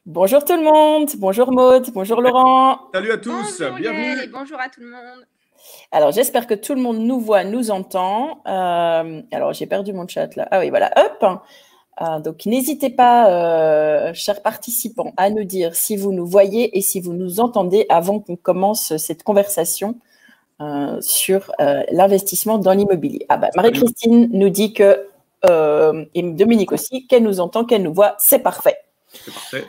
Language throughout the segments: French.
Bonjour tout le monde, bonjour Maud, bonjour Laurent. Salut à tous, bonjour bienvenue. Yael et bonjour à tout le monde. Alors j'espère que tout le monde nous voit, nous entend. Alors j'ai perdu mon chat là. Ah oui, voilà, hop. Donc n'hésitez pas, chers participants, à nous dire si vous nous voyez et si vous nous entendez avant qu'on commence cette conversation sur l'investissement dans l'immobilier. Ah bah, Marie-Christine nous dit que, et Dominique aussi, qu'elle nous entend, qu'elle nous voit, c'est parfait. C'est parfait.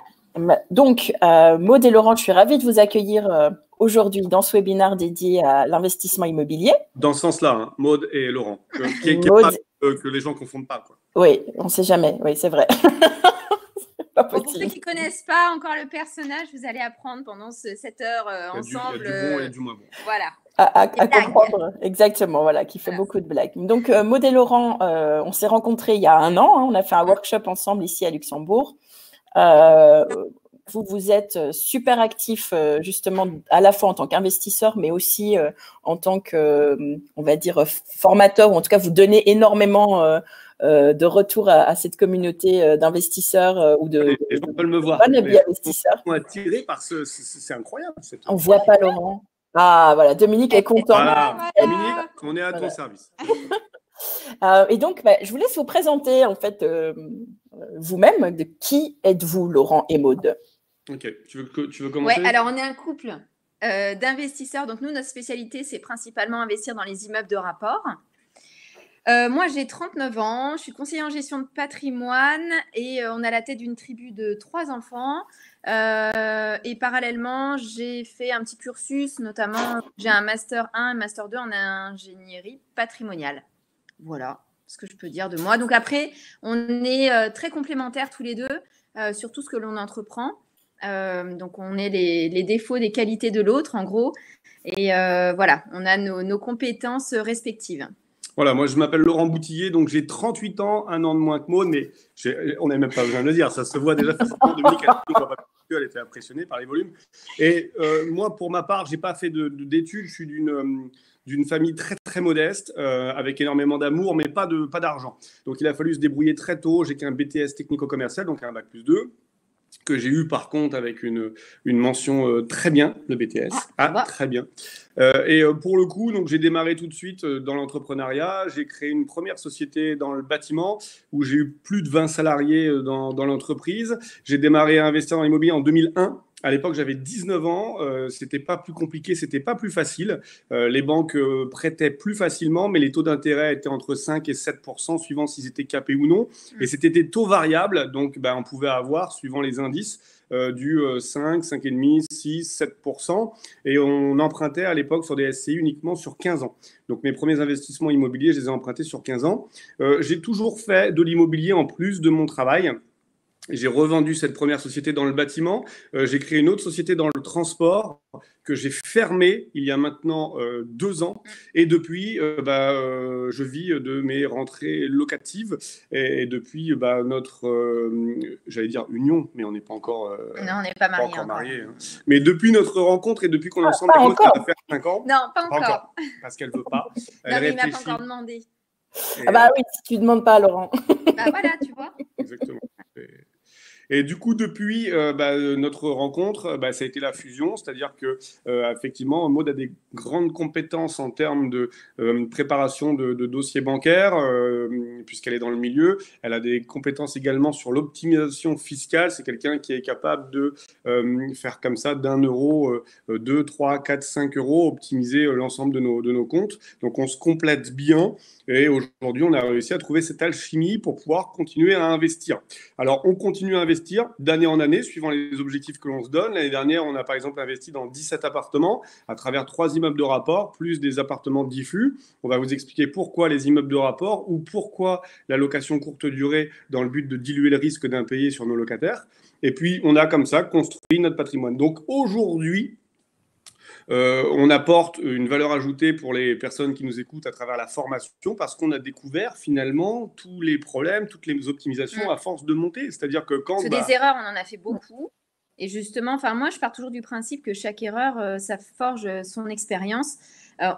Donc, Maud et Laurent, je suis ravie de vous accueillir aujourd'hui dans ce webinaire dédié à l'investissement immobilier. Dans ce sens-là, hein, Maud et Laurent, que les gens ne confondent pas, quoi. Oui, on ne sait jamais, oui, c'est vrai. Pour ceux qui ne connaissent pas encore le personnage, vous allez apprendre pendant cette heure ensemble. Il y a du bon et du moins bon. Voilà. À comprendre, exactement, voilà, qui fait beaucoup de blagues. Donc, Maud et Laurent, on s'est rencontrés il y a 1 an, hein, on a fait un workshop ensemble ici à Luxembourg. Vous êtes super actifs justement à la fois en tant qu'investisseur, mais aussi en tant que, on va dire, formateur, ou en tout cas, vous donnez énormément de retour à cette communauté d'investisseurs ou de me voir. Investisseurs. On est attiré par c'est incroyable. On ne voit pas Laurent. Ah, voilà, Dominique est content. Voilà. Dominique, on est à ton service. Et donc, je vous laisse vous présenter, en fait, vous-même. De qui êtes-vous, Laurent et Maud? Ok, tu veux commencer? Ouais, alors on est un couple d'investisseurs. Donc nous, notre spécialité, c'est principalement investir dans les immeubles de rapport. Moi, j'ai 39 ans, je suis conseillère en gestion de patrimoine et on a la tête d'une tribu de 3 enfants. Et parallèlement, j'ai fait un petit cursus, notamment j'ai un master 1, un master 2 en ingénierie patrimoniale. Voilà ce que je peux dire de moi. Donc après, on est très complémentaires tous les deux sur tout ce que l'on entreprend. Donc on est les défauts des qualités de l'autre, en gros. Et voilà, on a nos compétences respectives. Voilà, moi je m'appelle Laurent Boutillier, donc j'ai 38 ans, 1 an de moins que Maud, mais on n'a même pas besoin de le dire, ça se voit déjà facilement. Dominique, elle était impressionnée par les volumes. Et moi, pour ma part, je n'ai pas fait d'études, je suis d'une famille très très modeste, avec énormément d'amour, mais pas d'argent. Donc il a fallu se débrouiller très tôt. J'ai qu'un BTS technico-commercial, donc un bac+2, que j'ai eu par contre avec une mention très bien, le BTS. Très bien. Et pour le coup, donc j'ai démarré tout de suite dans l'entrepreneuriat. J'ai créé une première société dans le bâtiment où j'ai eu plus de 20 salariés dans l'entreprise. J'ai démarré à investir dans l'immobilier en 2001. À l'époque, j'avais 19 ans. C'était pas plus compliqué, c'était pas plus facile. Les banques prêtaient plus facilement, mais les taux d'intérêt étaient entre 5 et 7%, suivant s'ils étaient capés ou non. Et c'était des taux variables, donc on pouvait avoir, suivant les indices, du 5, 5,5, 6, 7%. Et on empruntait à l'époque sur des SCI uniquement sur 15 ans. Donc mes premiers investissements immobiliers, je les ai empruntés sur 15 ans. J'ai toujours fait de l'immobilier en plus de mon travail. J'ai revendu cette première société dans le bâtiment. J'ai créé une autre société dans le transport que j'ai fermée il y a maintenant 2 ans. Et depuis, je vis de mes rentrées locatives. Et depuis notre, j'allais dire union, mais on n'est pas encore, non, on n'est pas mariés. Hein. Mais depuis notre rencontre et depuis qu'on est ensemble, ça va faire 5 ans. Non, pas encore. Parce qu'elle ne veut pas. Non, mais il ne m'a pas encore demandé. Ah bah oui, si tu ne demandes pas, Laurent. Bah voilà, tu vois. Exactement. Et du coup, depuis notre rencontre, ça a été la fusion, c'est-à-dire que effectivement, Maud a des grandes compétences en termes de préparation de dossiers bancaires, puisqu'elle est dans le milieu. Elle a des compétences également sur l'optimisation fiscale. C'est quelqu'un qui est capable de faire comme ça d'1 euro, 2, 3, 4, 5 euros, optimiser l'ensemble de nos comptes. Donc, on se complète bien. Et aujourd'hui, on a réussi à trouver cette alchimie pour pouvoir continuer à investir. Alors, on continue à investir d'année en année, suivant les objectifs que l'on se donne. L'année dernière, on a par exemple investi dans 17 appartements à travers 3 immeubles de rapport, plus des appartements diffus. On va vous expliquer pourquoi les immeubles de rapport ou pourquoi la location courte durée dans le but de diluer le risque d'impayé sur nos locataires. Et puis, on a comme ça construit notre patrimoine. Donc, aujourd'hui, on apporte une valeur ajoutée pour les personnes qui nous écoutent à travers la formation parce qu'on a découvert finalement tous les problèmes, toutes les optimisations à force de monter. C'est-à-dire que quand… des erreurs, on en a fait beaucoup. Et justement, moi, je pars toujours du principe que chaque erreur, ça forge son expérience.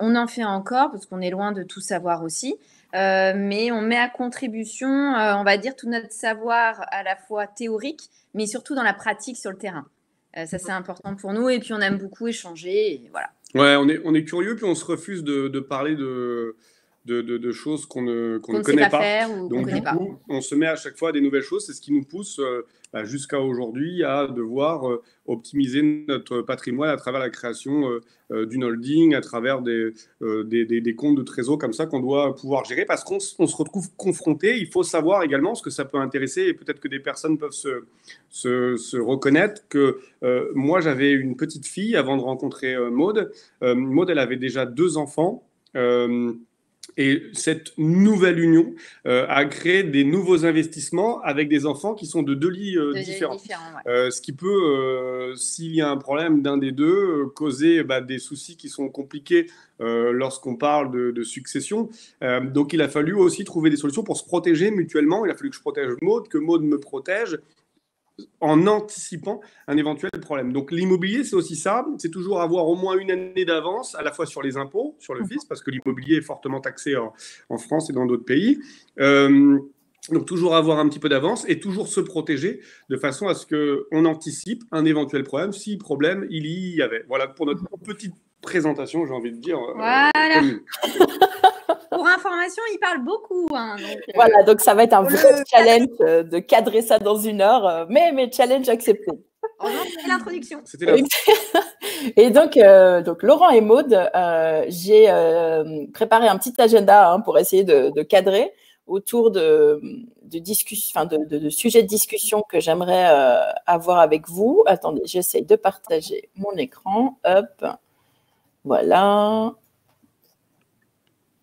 On en fait encore parce qu'on est loin de tout savoir aussi. mais on met à contribution, on va dire, tout notre savoir à la fois théorique, mais surtout dans la pratique sur le terrain. Ça, c'est important pour nous. Et puis, on aime beaucoup échanger. Et voilà. Ouais, on est curieux, puis on se refuse de parler de choses qu'on ne connaît pas. Faire ou donc, du coup, on se met à chaque fois à des nouvelles choses. C'est ce qui nous pousse jusqu'à aujourd'hui à devoir optimiser notre patrimoine à travers la création d'une holding, à travers des comptes de trésor comme ça qu'on doit pouvoir gérer parce qu'on se retrouve confronté. Il faut savoir également, ce que ça peut intéresser, et peut-être que des personnes peuvent se reconnaître, que moi, j'avais une petite fille avant de rencontrer Maud. Maud, elle avait déjà 2 enfants. Et cette nouvelle union a créé des nouveaux investissements avec des enfants qui sont de 2 lits différents. Ouais. Ce qui peut, s'il y a un problème d'un des deux, causer des soucis qui sont compliqués lorsqu'on parle de succession. Donc il a fallu aussi trouver des solutions pour se protéger mutuellement. Il a fallu que je protège Maud, que Maud me protège, en anticipant un éventuel problème. Donc l'immobilier, c'est aussi ça, c'est toujours avoir au moins une année d'avance, à la fois sur les impôts, sur le fisc, parce que l'immobilier est fortement taxé en France et dans d'autres pays. Donc toujours avoir un petit peu d'avance et toujours se protéger de façon à ce qu'on anticipe un éventuel problème, si problème il y avait. Voilà pour notre petite présentation, j'ai envie de dire. Voilà. Pour information, il parle beaucoup. Hein, donc, voilà, donc ça va être un vrai challenge de cadrer ça dans 1 heure, mais challenge accepté. C'était l'introduction. Et donc Laurent et Maud, j'ai préparé un petit agenda pour essayer de cadrer autour de sujets de discussion que j'aimerais avoir avec vous. Attendez, j'essaye de partager mon écran. Hop, voilà.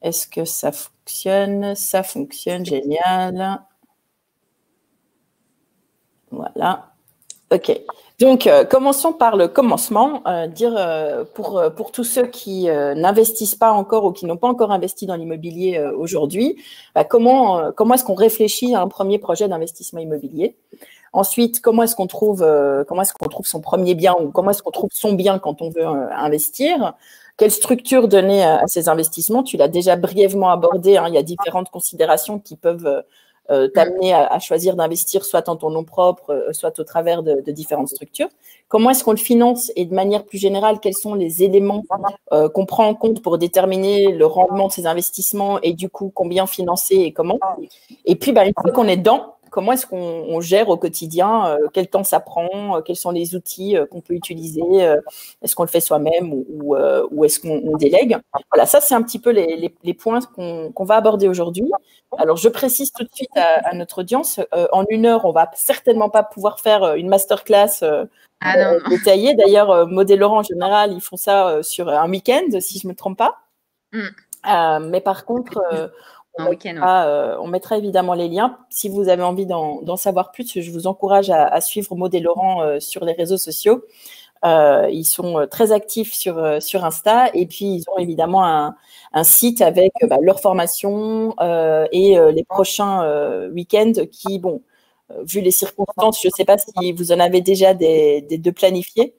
Est-ce que ça fonctionne? Ça fonctionne, génial. Voilà. OK. Donc, commençons par le commencement. Pour tous ceux qui n'investissent pas encore ou qui n'ont pas encore investi dans l'immobilier aujourd'hui, comment est-ce qu'on réfléchit à un premier projet d'investissement immobilier? Ensuite, comment est-ce qu'on trouve son premier bien ou comment est-ce qu'on trouve son bien quand on veut investir? Quelle structure donner à ces investissements? Tu l'as déjà brièvement abordé. Il y a différentes considérations qui peuvent t'amener à choisir d'investir soit en ton nom propre, soit au travers de différentes structures. Comment est-ce qu'on le finance? Et de manière plus générale, quels sont les éléments qu'on prend en compte pour déterminer le rendement de ces investissements et du coup, combien financer et comment? Et puis, une fois qu'on est dedans, comment est-ce qu'on gère au quotidien? Quel temps ça prend? Quels sont les outils qu'on peut utiliser? Est-ce qu'on le fait soi-même ou est-ce qu'on délègue? Voilà, ça, c'est un petit peu les points qu'on va aborder aujourd'hui. Alors, je précise tout de suite à notre audience, en 1 heure, on ne va certainement pas pouvoir faire une masterclass détaillée. D'ailleurs, Maud et Laurent, en général, ils font ça sur un week-end, si je ne me trompe pas. Mais par contre… on mettra évidemment les liens. Si vous avez envie d'en savoir plus, je vous encourage à suivre Maud et Laurent sur les réseaux sociaux. Ils sont très actifs sur Insta et puis ils ont évidemment un site avec leur formation et les prochains week-ends qui, vu les circonstances, je ne sais pas si vous en avez déjà des 2 planifiés.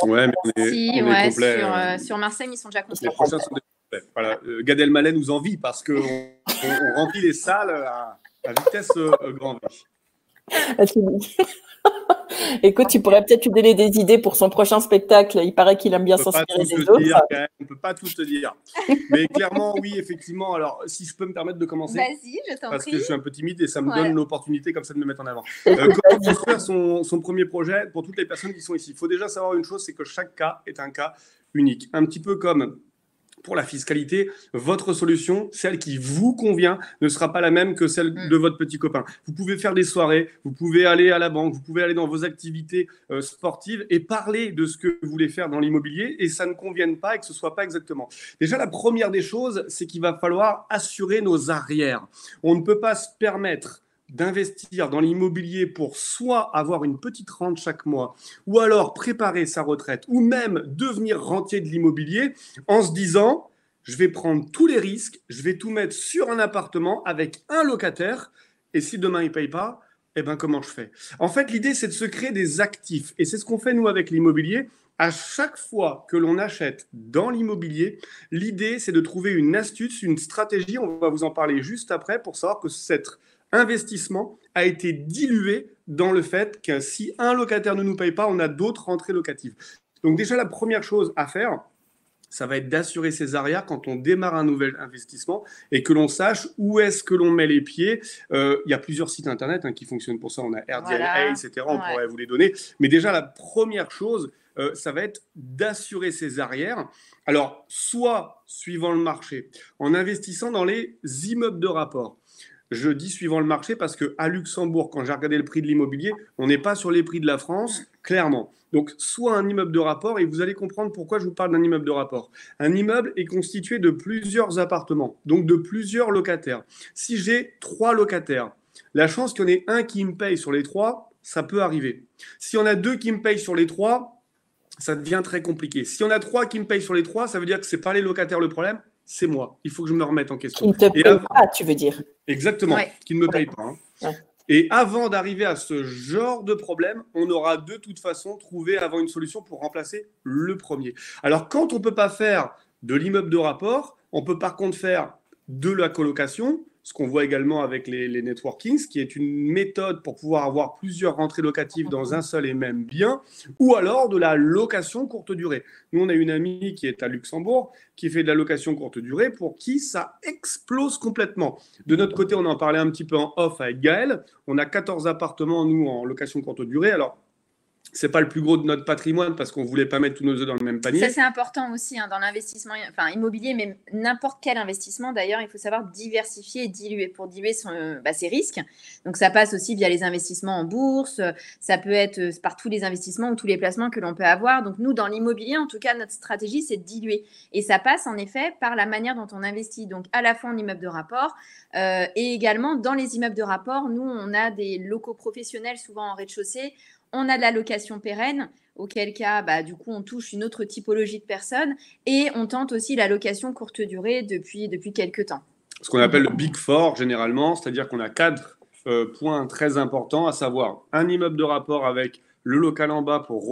Ouais, mais on est complet. Sur Marseille, ils sont déjà complets. Les prochains sont voilà, Gad Elmaleh nous envie parce qu'on remplit les salles à vitesse grand V. Écoute, tu pourrais peut-être lui donner des idées pour son prochain spectacle. Il paraît qu'il aime bien s'inspirer des autres. On ne peut pas tout te dire. Mais clairement, oui, effectivement. Alors, si je peux me permettre de commencer. Vas-y, je t'en prie. Parce que je suis un peu timide et ça me donne l'opportunité comme ça de me mettre en avant. Comment construire son premier projet pour toutes les personnes qui sont ici? Il faut déjà savoir une chose, c'est que chaque cas est un cas unique. Un petit peu comme… pour la fiscalité, votre solution, celle qui vous convient, ne sera pas la même que celle de votre petit copain. Vous pouvez faire des soirées, vous pouvez aller à la banque, vous pouvez aller dans vos activités sportives et parler de ce que vous voulez faire dans l'immobilier et ça ne convienne pas et que ce ne soit pas exactement. Déjà, la première des choses, c'est qu'il va falloir assurer nos arrières. On ne peut pas se permettre d'investir dans l'immobilier pour soit avoir une petite rente chaque mois, ou alors préparer sa retraite, ou même devenir rentier de l'immobilier en se disant « je vais prendre tous les risques, je vais tout mettre sur un appartement avec un locataire, et si demain il ne paye pas, eh ben, comment je fais? En fait, l'idée, c'est de se créer des actifs. Et c'est ce qu'on fait, nous, avec l'immobilier. À chaque fois que l'on achète dans l'immobilier, l'idée, c'est de trouver une astuce, une stratégie. On va vous en parler juste après pour savoir que cet investissement a été dilué dans le fait que si un locataire ne nous paye pas, on a d'autres rentrées locatives. Donc déjà, la première chose à faire, ça va être d'assurer ses arrières quand on démarre un nouvel investissement et que l'on sache où est-ce que l'on met les pieds. Il y a plusieurs sites internet qui fonctionnent pour ça. On a RDLA, etc. On pourrait vous les donner. Mais déjà, la première chose, ça va être d'assurer ses arrières. Alors, soit suivant le marché, en investissant dans les immeubles de rapport. Je dis suivant le marché parce qu'à Luxembourg, quand j'ai regardé le prix de l'immobilier, on n'est pas sur les prix de la France, clairement. Donc, soit un immeuble de rapport, et vous allez comprendre pourquoi je vous parle d'un immeuble de rapport. Un immeuble est constitué de plusieurs appartements, donc de plusieurs locataires. Si j'ai 3 locataires, la chance qu'il y en ait un qui me paye sur les 3, ça peut arriver. Si on a 2 qui me payent sur les 3, ça devient très compliqué. Si on a 3 qui me payent sur les 3, ça veut dire que ce n'est pas les locataires le problème, c'est moi. Il faut que je me remette en question. Qui ne te paye pas, tu veux dire. Exactement, qui ne me paye pas. Ouais. Et avant d'arriver à ce genre de problème, on aura de toute façon trouvé avant une solution pour remplacer le premier. Alors, quand on ne peut pas faire de l'immeuble de rapport, on peut par contre faire de la colocation, ce qu'on voit également avec les networkings, qui est une méthode pour pouvoir avoir plusieurs rentrées locatives dans un seul et même bien, ou alors de la location courte durée. Nous, on a une amie qui est à Luxembourg, qui fait de la location courte durée, pour qui ça explose complètement. De notre côté, on en parlait un petit peu en off avec Gaël. On a 14 appartements, nous, en location courte durée. Alors, c'est pas le plus gros de notre patrimoine parce qu'on voulait pas mettre tous nos œufs dans le même panier. Ça, c'est important aussi dans l'investissement, immobilier, mais n'importe quel investissement. D'ailleurs, il faut savoir diversifier et diluer pour diluer ses risques. Donc, ça passe aussi via les investissements en bourse. Ça peut être par tous les investissements ou tous les placements que l'on peut avoir. Donc, nous, dans l'immobilier, en tout cas, notre stratégie, c'est de diluer. Et ça passe, en effet, par la manière dont on investit. Donc, à la fois en immeuble de rapport et également dans les immeubles de rapport. Nous, on a des locaux professionnels, souvent en rez-de-chaussée. On a de la location pérenne, auquel cas, du coup, on touche une autre typologie de personnes et on tente aussi la location courte durée depuis quelques temps. Ce qu'on appelle le Big Four, généralement, c'est-à-dire qu'on a 4 points très importants, à savoir un immeuble de rapport avec le local en bas pour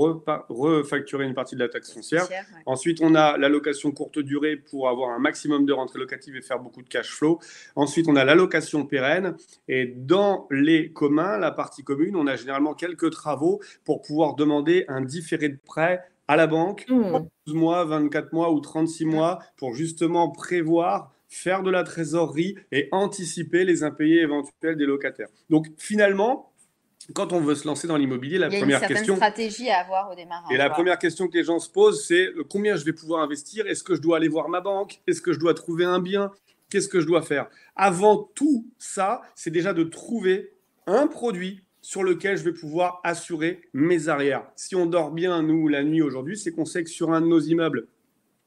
refacturer une partie de la taxe foncière. Ouais. Ensuite, on a la location courte durée pour avoir un maximum de rentrées locatives et faire beaucoup de cash flow. Ensuite, on a la location pérenne. Et dans les communs, la partie commune, on a généralement quelques travaux pour pouvoir demander un différé de prêt à la banque, 12 mois, 24 mois ou 36 mois, pour justement prévoir, faire de la trésorerie et anticiper les impayés éventuels des locataires. Donc, finalement, quand on veut se lancer dans l'immobilier, la première question… Il y a une certaine stratégie à avoir au démarrage. Et la première question que les gens se posent, c'est combien je vais pouvoir investir? Est-ce que je dois aller voir ma banque? Est-ce que je dois trouver un bien? Qu'est-ce que je dois faire? Avant tout ça, c'est déjà de trouver un produit sur lequel je vais pouvoir assurer mes arrières. Si on dort bien, nous, la nuit aujourd'hui, c'est qu'on sait que sur un de nos immeubles,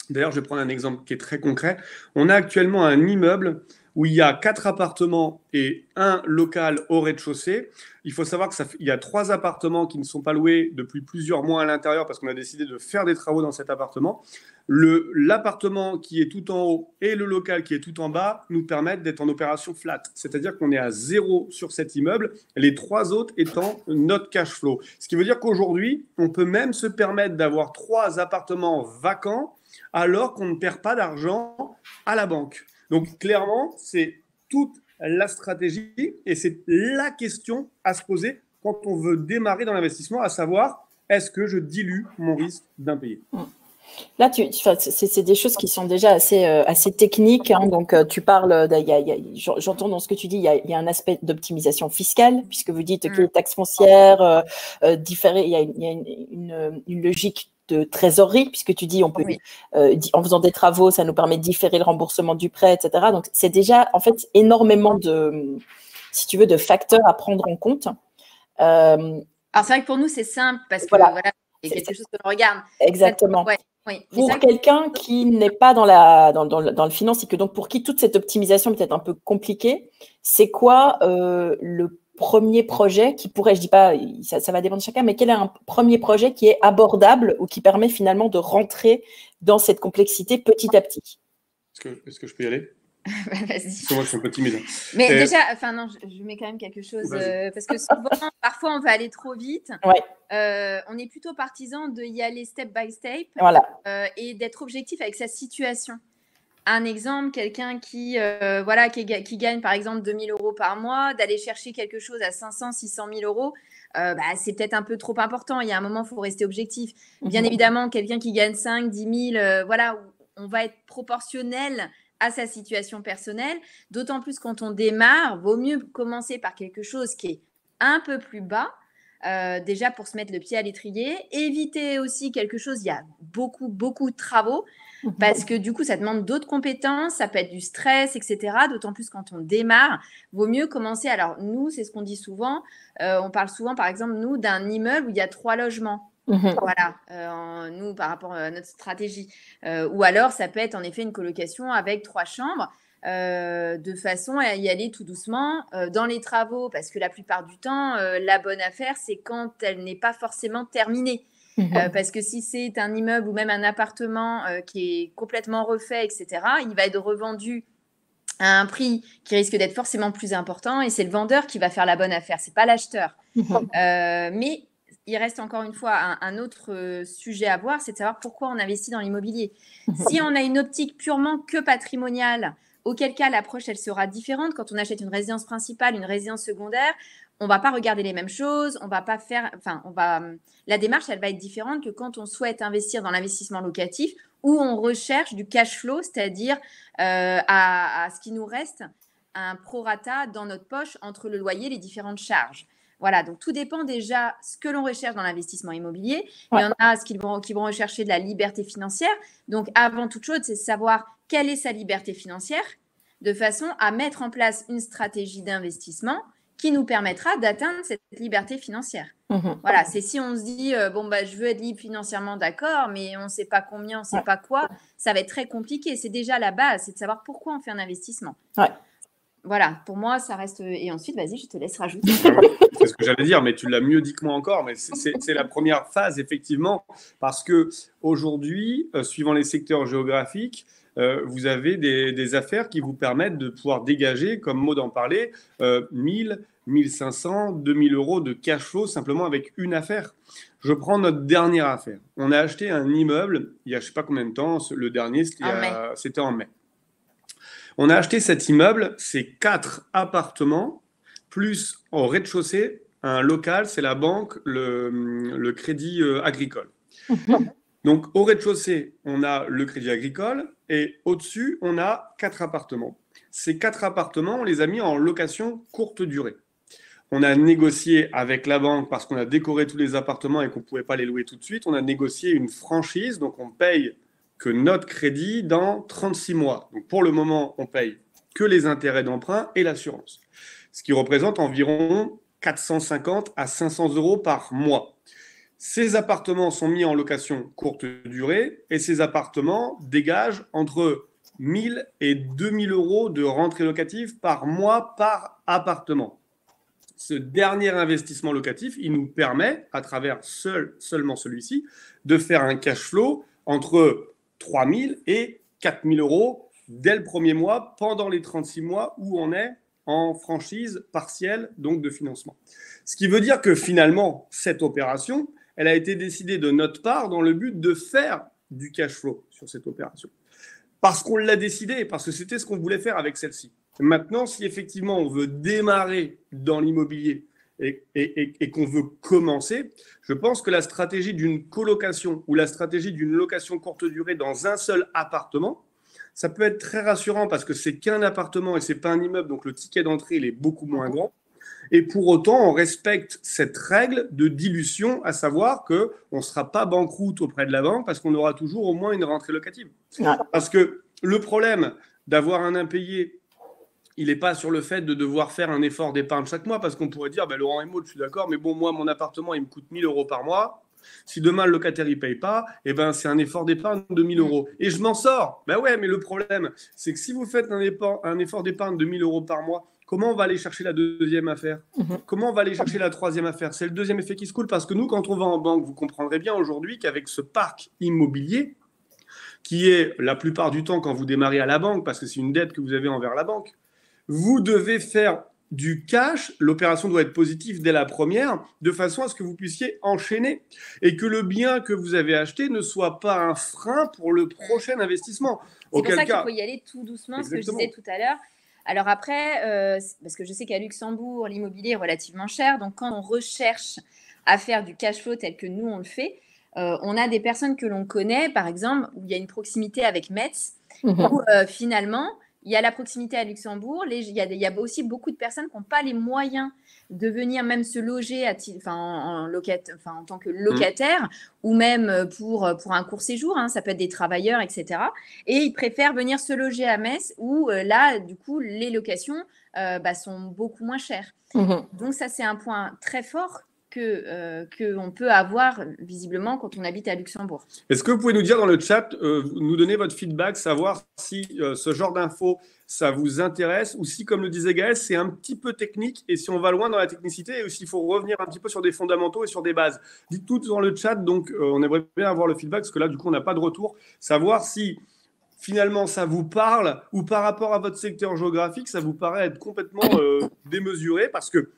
d'ailleurs, je vais prendre un exemple qui est très concret, on a actuellement un immeuble où il y a 4 appartements et un local au rez-de-chaussée. Il faut savoir qu'il y a 3 appartements qui ne sont pas loués depuis plusieurs mois à l'intérieur parce qu'on a décidé de faire des travaux dans cet appartement. L'appartement qui est tout en haut et le local qui est tout en bas nous permettent d'être en opération flat. C'est-à-dire qu'on est à 0 sur cet immeuble, les 3 autres étant notre cash flow. Ce qui veut dire qu'aujourd'hui, on peut même se permettre d'avoir 3 appartements vacants alors qu'on ne perd pas d'argent à la banque. Donc, clairement, c'est toute la stratégie et c'est la question à se poser quand on veut démarrer dans l'investissement, à savoir, est-ce que je dilue mon risque d'impayé? Là, c'est des choses qui sont déjà assez techniques. Donc, tu parles, j'entends dans ce que tu dis, il y a un aspect d'optimisation fiscale, puisque vous dites que les taxes foncières différées, il y a une logique de trésorerie, puisque tu dis on peut en faisant des travaux, ça nous permet de différer le remboursement du prêt, etc. Donc c'est déjà en fait énormément de, si tu veux, de facteurs à prendre en compte. Alors c'est vrai que pour nous c'est simple parce que voilà, c'est quelque chose que l'on regarde. Exactement. Pour quelqu'un qui n'est pas dans le finance et que donc pour qui toute cette optimisation est peut-être un peu compliquée, c'est quoi le premier projet qui pourrait, je dis pas, ça va dépendre de chacun, mais quel est un premier projet qui est abordable ou qui permet finalement de rentrer dans cette complexité petit à petit? Est-ce que je peux y aller? Ouais, vas-y. Alors, moi, je pense que Vas-y. Parce que moi, je suis un peu timide. Mais déjà, enfin non, je mets quand même quelque chose parce que souvent, parfois, on va aller trop vite. Ouais. On est plutôt partisan d'y aller step by step Voilà. et d'être objectif avec sa situation. Un exemple, quelqu'un qui gagne par exemple 2 000 € par mois, d'aller chercher quelque chose à 500, 600 000 €, c'est peut-être un peu trop important. Il y a un moment, il faut rester objectif. Bien évidemment, quelqu'un qui gagne 5, 10 000, voilà, on va être proportionnel à sa situation personnelle. D'autant plus quand on démarre, vaut mieux commencer par quelque chose qui est un peu plus bas. Déjà pour se mettre le pied à l'étrier, éviter aussi quelque chose, il y a beaucoup de travaux parce que du coup ça demande d'autres compétences, ça peut être du stress, etc. D'autant plus quand on démarre, vaut mieux commencer. Alors nous, c'est ce qu'on dit souvent, on parle souvent par exemple nous d'un immeuble où il y a 3 logements. Voilà, nous par rapport à notre stratégie, ou alors ça peut être en effet une colocation avec 3 chambres. De façon à y aller tout doucement dans les travaux, parce que la plupart du temps, la bonne affaire, c'est quand elle n'est pas forcément terminée. Parce que si c'est un immeuble ou même un appartement qui est complètement refait, etc., il va être revendu à un prix qui risque d'être forcément plus important et c'est le vendeur qui va faire la bonne affaire, c'est pas l'acheteur. Mais il reste encore une fois un autre sujet à voir, c'est de savoir pourquoi on investit dans l'immobilier. Si on a une optique purement que patrimoniale, auquel cas l'approche elle sera différente. Quand on achète une résidence principale, une résidence secondaire, on va pas regarder les mêmes choses, on va pas faire, la démarche elle va être différente que quand on souhaite investir dans l'investissement locatif où on recherche du cash flow, c'est-à-dire à ce qui nous reste un prorata dans notre poche entre le loyer et les différentes charges. Voilà, donc tout dépend déjà ce que l'on recherche dans l'investissement immobilier. Il y en a qui vont rechercher de la liberté financière. Donc, avant toute chose, c'est savoir quelle est sa liberté financière de façon à mettre en place une stratégie d'investissement qui nous permettra d'atteindre cette liberté financière. Voilà, c'est si on se dit, je veux être libre financièrement, d'accord, mais on ne sait pas combien, on ne sait pas quoi, ça va être très compliqué. C'est déjà la base, c'est de savoir pourquoi on fait un investissement. Voilà, pour moi, ça reste… Et ensuite, vas-y, je te laisse rajouter. C'est ce que j'allais dire, mais tu l'as mieux dit que moi encore. Mais c'est la première phase, effectivement, parce qu'aujourd'hui, suivant les secteurs géographiques, vous avez des affaires qui vous permettent de pouvoir dégager, comme Maud en parlait, 1000, 1500, 2000 € de cash flow simplement avec une affaire. Je prends notre dernière affaire. On a acheté un immeuble il y a je ne sais pas combien de temps. Le dernier, c'était en mai. On a acheté cet immeuble, c'est 4 appartements, plus au rez-de-chaussée, un local, c'est la banque, le crédit agricole. Donc, au rez-de-chaussée, on a le crédit agricole et au-dessus, on a 4 appartements. Ces 4 appartements, on les a mis en location courte durée. On a négocié avec la banque parce qu'on a décoré tous les appartements et qu'on ne pouvait pas les louer tout de suite. On a négocié une franchise, donc on paye que notre crédit dans 36 mois. Donc pour le moment, on paye que les intérêts d'emprunt et l'assurance, ce qui représente environ 450 à 500 € par mois. Ces appartements sont mis en location courte durée et ces appartements dégagent entre 1000 et 2000 € de rentrée locative par mois par appartement. Ce dernier investissement locatif, il nous permet, à travers seulement celui-ci, de faire un cash flow entre 3 000 et 4 000 € dès le premier mois, pendant les 36 mois où on est en franchise partielle, donc de financement. Ce qui veut dire que finalement, cette opération, elle a été décidée de notre part dans le but de faire du cash flow sur cette opération. Parce qu'on l'a décidé, parce que c'était ce qu'on voulait faire avec celle-ci. Maintenant, si effectivement on veut démarrer dans l'immobilier et qu'on veut commencer, je pense que la stratégie d'une colocation ou la stratégie d'une location courte durée dans un seul appartement, ça peut être très rassurant parce que c'est qu'un appartement et c'est pas un immeuble, donc le ticket d'entrée il est beaucoup moins grand. Et pour autant, on respecte cette règle de dilution, à savoir qu'on ne sera pas banqueroute auprès de la banque parce qu'on aura toujours au moins une rentrée locative. Parce que le problème d'avoir un impayé, il n'est pas sur le fait de devoir faire un effort d'épargne chaque mois, parce qu'on pourrait dire, Laurent et Maud, je suis d'accord, mais bon, moi, mon appartement, il me coûte 1 000 € par mois. Si demain, le locataire, il ne paye pas, c'est un effort d'épargne de 1 000 €. Et je m'en sors. Ouais, mais le problème, c'est que si vous faites un effort d'épargne de 1 000 € par mois, comment on va aller chercher la deuxième affaire? Comment on va aller chercher la troisième affaire? C'est le deuxième effet qui se coule, parce que nous, quand on va en banque, vous comprendrez bien aujourd'hui qu'avec ce parc immobilier, qui est la plupart du temps quand vous démarrez à la banque, parce que c'est une dette que vous avez envers la banque, vous devez faire du cash, l'opération doit être positive dès la première, de façon à ce que vous puissiez enchaîner et que le bien que vous avez acheté ne soit pas un frein pour le prochain investissement. C'est pour ça qu'il faut y aller tout doucement, ce que je disais tout à l'heure. Alors après, parce que je sais qu'à Luxembourg, l'immobilier est relativement cher, donc quand on recherche à faire du cash flow tel que nous, on le fait, on a des personnes que l'on connaît, par exemple, où il y a une proximité avec Metz, où finalement, il y a la proximité à Luxembourg. Il y a aussi beaucoup de personnes qui n'ont pas les moyens de venir même se loger en tant que locataire ou même pour un court séjour. Ça peut être des travailleurs, etc. Et ils préfèrent venir se loger à Metz où là, du coup, les locations sont beaucoup moins chères. Donc ça, c'est un point très fort qu'on peut avoir visiblement quand on habite à Luxembourg. Est-ce que vous pouvez nous dire dans le chat, nous donner votre feedback, savoir si ce genre d'infos, ça vous intéresse ou si, comme le disait Gaël, c'est un petit peu technique et si on va loin dans la technicité ou s'il faut revenir un petit peu sur des fondamentaux et sur des bases. Dites tout dans le chat, donc on aimerait bien avoir le feedback parce que là, du coup, on n'a pas de retour. Savoir si finalement ça vous parle ou par rapport à votre secteur géographique, ça vous paraît être complètement démesuré parce que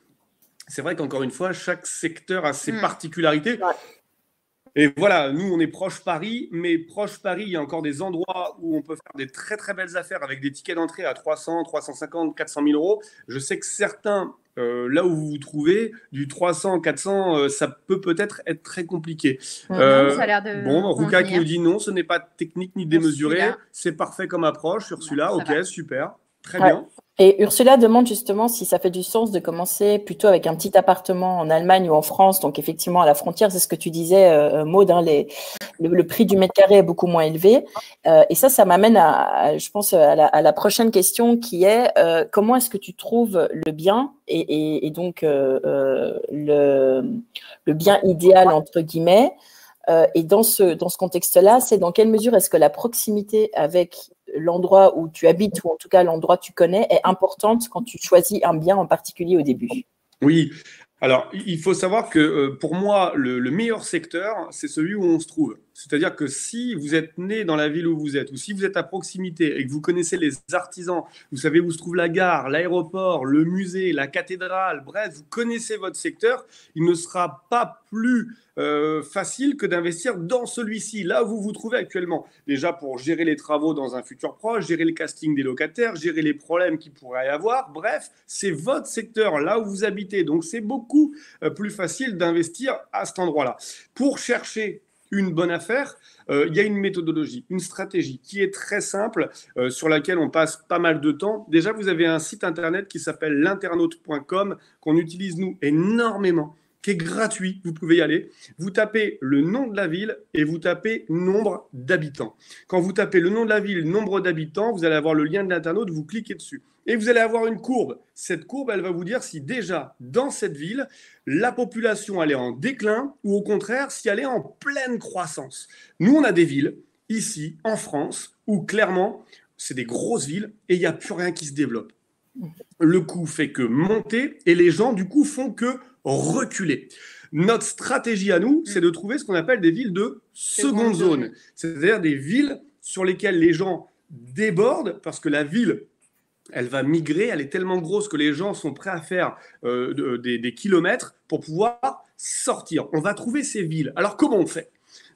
c'est vrai qu'encore une fois, chaque secteur a ses particularités. Ouais. Et voilà, nous, on est proche Paris, mais proche Paris, il y a encore des endroits où on peut faire des très, très belles affaires avec des tickets d'entrée à 300, 350, 400 000 euros. Je sais que certains, là où vous vous trouvez, du 300, 400, ça peut-être être très compliqué. Ça a l'air de bon, Ruka qui nous dit non, ce n'est pas technique ni démesuré. C'est parfait comme approche. Ursula, ok, super. Très bien. Et Ursula demande justement si ça fait du sens de commencer plutôt avec un petit appartement en Allemagne ou en France, donc effectivement à la frontière, c'est ce que tu disais, Maud, le prix du mètre carré est beaucoup moins élevé. Et ça m'amène je pense, à la prochaine question qui est comment est-ce que tu trouves le bien et donc le bien idéal entre guillemets. Et dans ce contexte-là, c'est dans quelle mesure est-ce que la proximité avec l'endroit où tu habites ou en tout cas l'endroit que tu connais est importante quand tu choisis un bien en particulier au début? Oui, alors il faut savoir que pour moi, le meilleur secteur, c'est celui où on se trouve. C'est-à-dire que si vous êtes né dans la ville où vous êtes ou si vous êtes à proximité et que vous connaissez les artisans, vous savez où se trouve la gare, l'aéroport, le musée, la cathédrale, bref, vous connaissez votre secteur, il ne sera pas plus facile que d'investir dans celui-ci, là où vous vous trouvez actuellement. Déjà pour gérer les travaux dans un futur proche, gérer le casting des locataires, gérer les problèmes qu'il pourrait y avoir. Bref, c'est votre secteur, là où vous habitez. Donc, c'est beaucoup plus facile d'investir à cet endroit-là. Pour chercher une bonne affaire, il y a une méthodologie, une stratégie qui est très simple, sur laquelle on passe pas mal de temps. Déjà, vous avez un site internet qui s'appelle l'internaute.com, qu'on utilise nous énormément, qui est gratuit, vous pouvez y aller. Vous tapez le nom de la ville et vous tapez nombre d'habitants. Quand vous tapez le nom de la ville, nombre d'habitants, vous allez avoir le lien de l'internaute, vous cliquez dessus. Et vous allez avoir une courbe. Cette courbe, elle va vous dire si déjà, dans cette ville, la population, elle est en déclin ou au contraire, si elle est en pleine croissance. Nous, on a des villes, ici, en France, où clairement, c'est des grosses villes et il n'y a plus rien qui se développe. Le coût fait que monter et les gens, du coup, font que reculer. Notre stratégie à nous, c'est de trouver ce qu'on appelle des villes de seconde zone. C'est-à-dire des villes sur lesquelles les gens débordent parce que la ville, elle va migrer, elle est tellement grosse que les gens sont prêts à faire des kilomètres pour pouvoir sortir. On va trouver ces villes. Alors, comment on fait ?